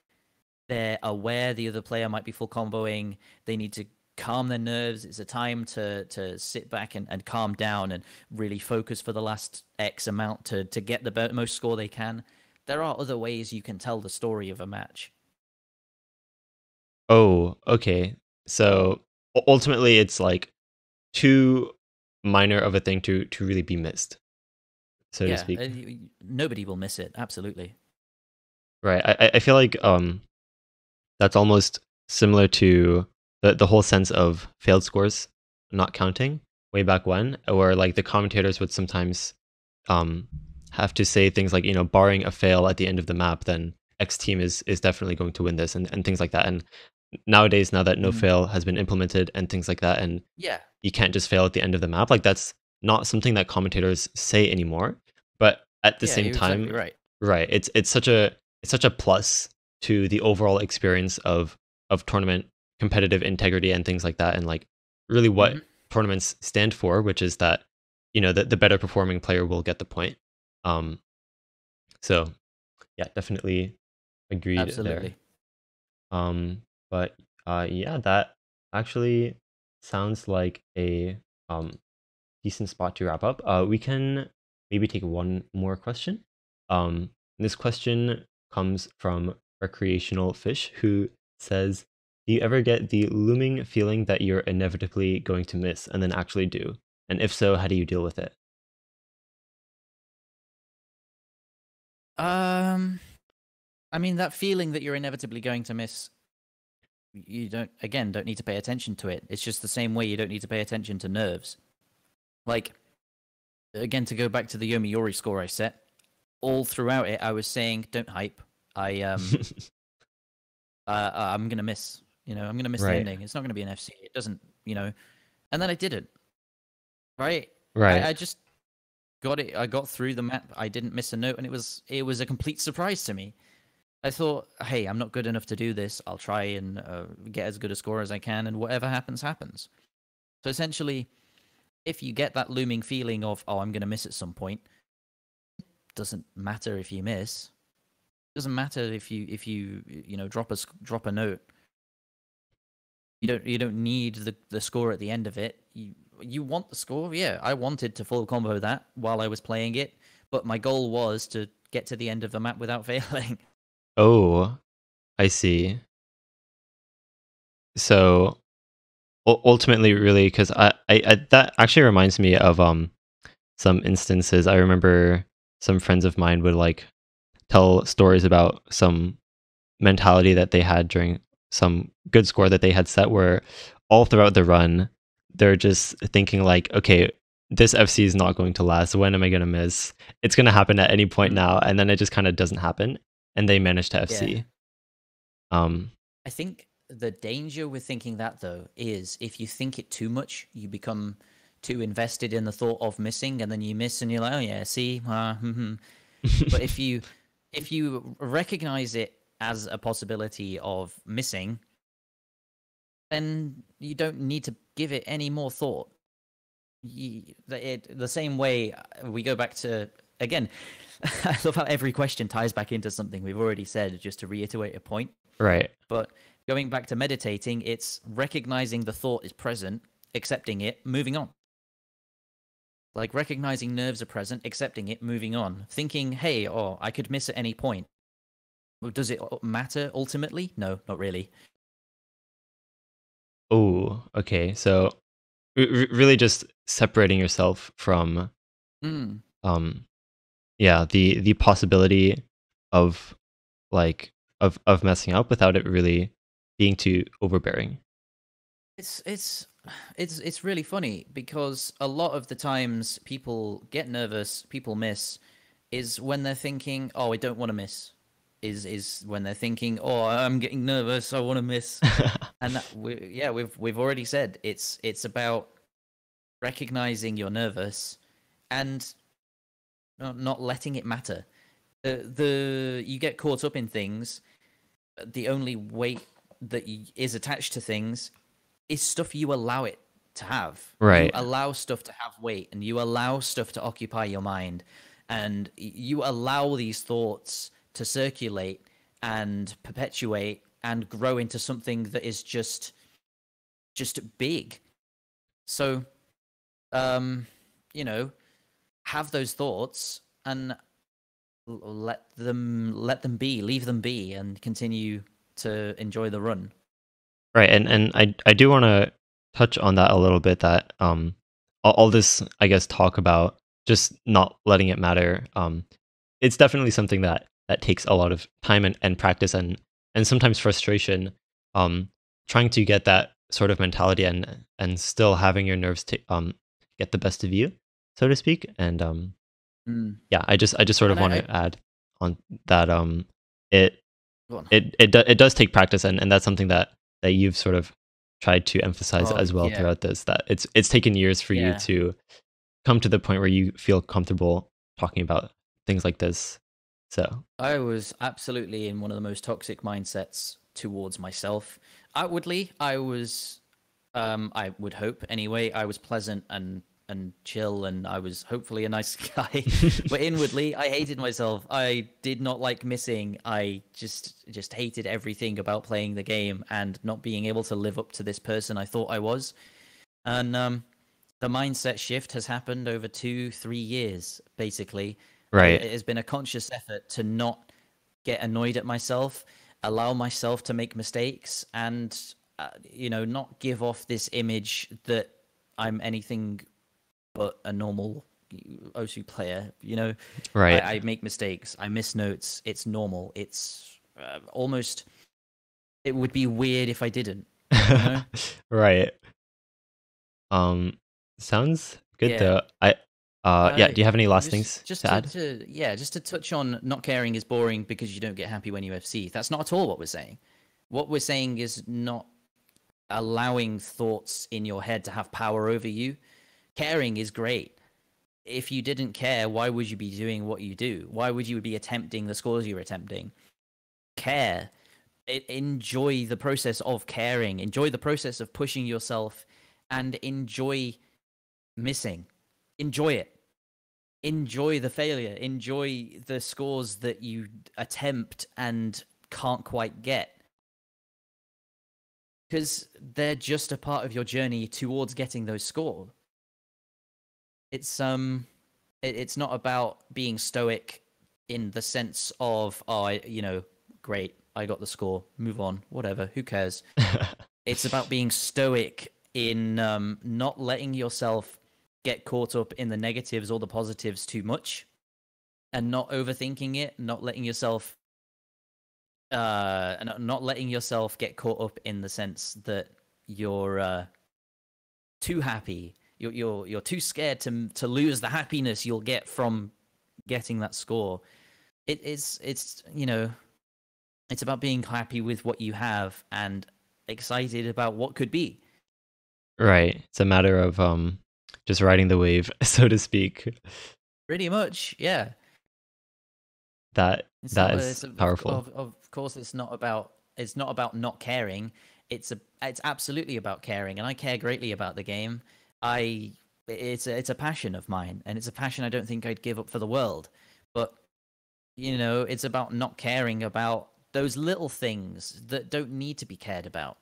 they're aware the other player might be full comboing, they need to calm their nerves. It's a time to sit back and calm down and really focus for the last X amount to get the most score they can. There are other ways you can tell the story of a match. Oh, okay. So ultimately, it's like too minor of a thing to really be missed, so to Yeah, speak. nobody will miss it. Absolutely. Right. I feel like that's almost similar to the whole sense of failed scores not counting way back when, where like the commentators would sometimes um have to say things like, barring a fail at the end of the map, then X team is definitely going to win this and things like that. And nowadays, now that no Mhm. fail has been implemented and things like that, and Yeah, you can't just fail at the end of the map. Like that's not something that commentators say anymore. But at the yeah, same you're exactly time, right. right, it's such a plus to the overall experience of tournament competitive integrity and things like that, and like really Hmm. what tournaments stand for, which is that the better performing player will get the point. Um, so yeah, definitely agreed there. Absolutely. Um, but yeah, that actually sounds like a decent spot to wrap up. We can maybe take one more question. This question comes from Recreational Fish, who says, "Do you ever get the looming feeling that you're inevitably going to miss, and then actually do? And if so, how do you deal with it?" Um, I mean that feeling that you're inevitably going to miss, you don't need to pay attention to it. It's just the same way you don't need to pay attention to nerves. Like again, to go back to the Yomiuri score I set, all throughout it, I was saying, "Don't hype. I I'm gonna miss. I'm gonna miss the Right, ending. It's not gonna be an FC. It doesn't. And then I didn't. Right? right. I just got it. I got through the map. I didn't miss a note, and it was a complete surprise to me. I thought, hey, I'm not good enough to do this. I'll try and get as good a score as I can, and whatever happens, happens. So essentially, if you get that looming feeling of, I'm going to miss at some point, doesn't matter if you miss. Doesn't matter if you drop a note. You don't need the score at the end of it. You want the score, yeah. I wanted to full combo that while I was playing it, but my goal was to get to the end of the map without failing. Oh, I see. So ultimately, really, because I that actually reminds me of some instances. I remember some friends of mine would like tell stories about some mentality that they had during some good score that they had set, where all throughout the run they're just thinking like, okay, this FC is not going to last. When am I going to miss? It's going to happen at any point Mm. now, and then it just kind of doesn't happen, and they manage to Yeah. FC. Um, I think the danger with thinking that, though, is if you think it too much, you become too invested in the thought of missing, and then you miss, and you're like, oh yeah, see, But if you recognize it as a possibility of missing, then you don't need to give it any more thought. The same way we go back to, again, I love how every question ties back into something we've already said, just to reiterate a point. right. But going back to meditating, it's recognizing the thought is present, accepting it, moving on. Like recognizing nerves are present, accepting it, moving on. Thinking, hey, oh, I could miss at any point. Well, does it matter ultimately? No, not really. Oh, okay. So really just separating yourself from Mm. um yeah, the possibility of like of messing up without it really being too overbearing. It's it's it's really funny because a lot of the times people get nervous, people miss, is when they're thinking, "Oh, I don't want to miss." Is when they're thinking, "Oh, I'm getting nervous, I want to miss." And we've already said it's about recognizing you're nervous and not letting it matter. The you get caught up in things. The only weight that is attached to things is stuff you allow it to have. You Right. allow stuff to have weight, and you allow stuff to occupy your mind, and you allow these thoughts to circulate and perpetuate and grow into something that is just big. So, um, you know, have those thoughts and let them be, leave them be, and continue to enjoy the run. Right. And I do want to touch on that a little bit, that all this, I guess, talk about just not letting it matter. It's definitely something that takes a lot of time and practice, and sometimes frustration, um trying to get that sort of mentality, and still having your nerves get the best of you, so to speak. And Mm. yeah, I just sort of And want I to add on that it go on. it does take practice, and that's something that you've sort of tried to emphasize Oh as well yeah, throughout this, that it's taken years for you yeah. to come to the point where you feel comfortable talking about things like this. So I was absolutely in one of the most toxic mindsets towards myself. Outwardly, I would hope anyway, I was pleasant and chill, and I was hopefully a nice guy. But inwardly, I hated myself. I did not like missing. I just hated everything about playing the game and not being able to live up to this person I thought I was. And the mindset shift has happened over 2-3 years, basically. right. It has been a conscious effort to not get annoyed at myself, allow myself to make mistakes, and not give off this image that I'm anything but a normal OSU player. Right. I make mistakes, I miss notes. It's normal. It's almost. It would be weird if I didn't. You know? Right. Um, sounds good Yeah. though. Yeah, do you have any last things Just to add? just to touch on not caring is boring because you don't get happy when you FC. That's not at all what we're saying. What we're saying is not allowing thoughts in your head to have power over you. Caring is great. If you didn't care, why would you be doing what you do? Why would you be attempting the scores you're attempting? Care. Enjoy the process of caring. Enjoy the process of pushing yourself, and enjoy missing. Enjoy it. Enjoy the failure. Enjoy the scores that you attempt and can't quite get, because they're just a part of your journey towards getting those scores. It's not about being stoic in the sense of, oh, great, I got the score, move on, whatever, who cares. It's about being stoic in not letting yourself get caught up in the negatives or the positives too much, and not overthinking it, not letting yourself get caught up in the sense that you're too happy. You're too scared to lose the happiness you'll get from getting that score. It's it's about being happy with what you have and excited about what could be. Right. It's a matter of just riding the wave, so to speak. Pretty much, yeah. That It's that not. is powerful. Of course, it's not about. It's not about not caring. It's absolutely about caring, and I care greatly about the game. I it's a passion of mine, and it's a passion I don't think I'd give up for the world. But it's about not caring about those little things that don't need to be cared about.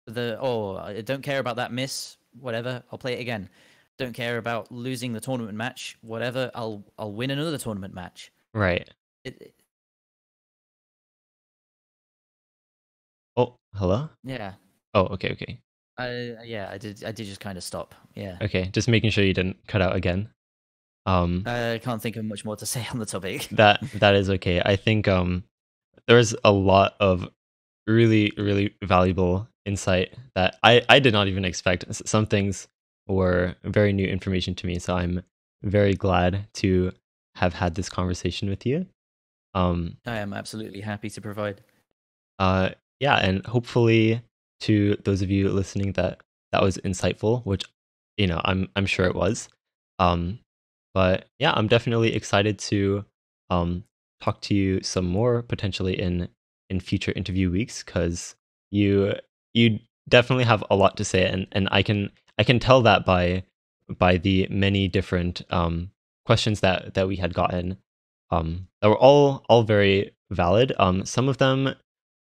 I don't care about that miss. Whatever, I'll play it again. Don't care about losing the tournament match. Whatever, I'll win another tournament match. Right. It, Oh, hello? yeah. Oh, okay, okay. I did just kind of stop. Yeah. Okay, just making sure you didn't cut out again. Um I can't think of much more to say on the topic. that is okay. I think there's a lot of really, really valuable insight that I did not even expect. Some things were very new information to me, so I'm very glad to have had this conversation with you. Um, I am absolutely happy to provide. uh, yeah, and hopefully to those of you listening that was insightful, which I'm sure it was. Um, but yeah, I'm definitely excited to um, talk to you some more potentially in future interview weeks because you you definitely have a lot to say, and I can tell that by the many different questions that we had gotten that were all very valid. Some of them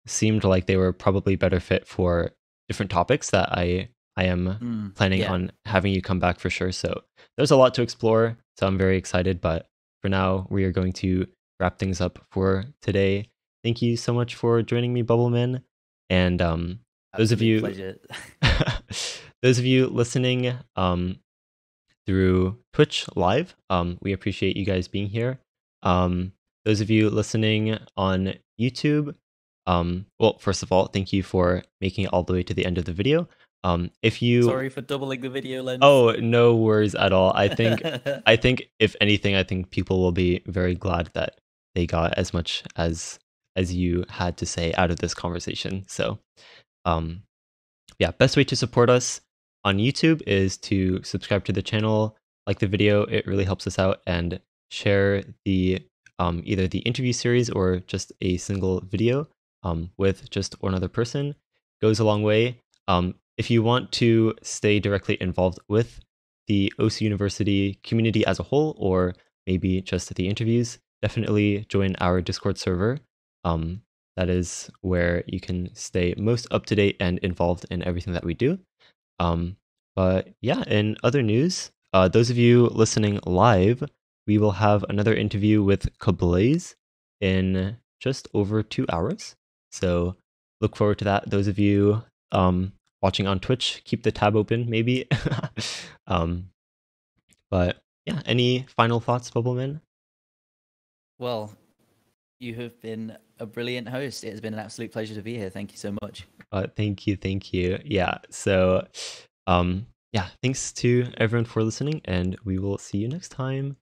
seemed like they were probably better fit for different topics that I am planning Yeah, on having you come back for sure. So there's a lot to explore. So I'm very excited. But for now, we are going to wrap things up for today. Thank you so much for joining me, Bubbleman. And those of absolute you pleasure. those of you listening through Twitch live, we appreciate you guys being here. Those of you listening on YouTube, well, first of all, thank you for making it all the way to the end of the video. If you Sorry for doubling the video length. Oh, no worries at all. I think if anything, I think people will be very glad that they got as much as you had to say out of this conversation. So, um yeah, best way to support us on YouTube is to subscribe to the channel, like the video, it really helps us out, and share the either the interview series or just a single video with just one other person. Goes a long way. If you want to stay directly involved with the OC University community as a whole, or maybe just the interviews, definitely join our Discord server. Um, that is where you can stay most up to date and involved in everything that we do. Um, but yeah, in other news, those of you listening live, we will have another interview with Kablaze in just over 2 hours. So look forward to that. Those of you watching on Twitch, keep the tab open, maybe. um, but yeah, any final thoughts, Bubbleman? Well, you have been a brilliant host. It has been an absolute pleasure to be here. Thank you so much. Thank you, thank you. Yeah, so yeah, thanks to everyone for listening, and we will see you next time.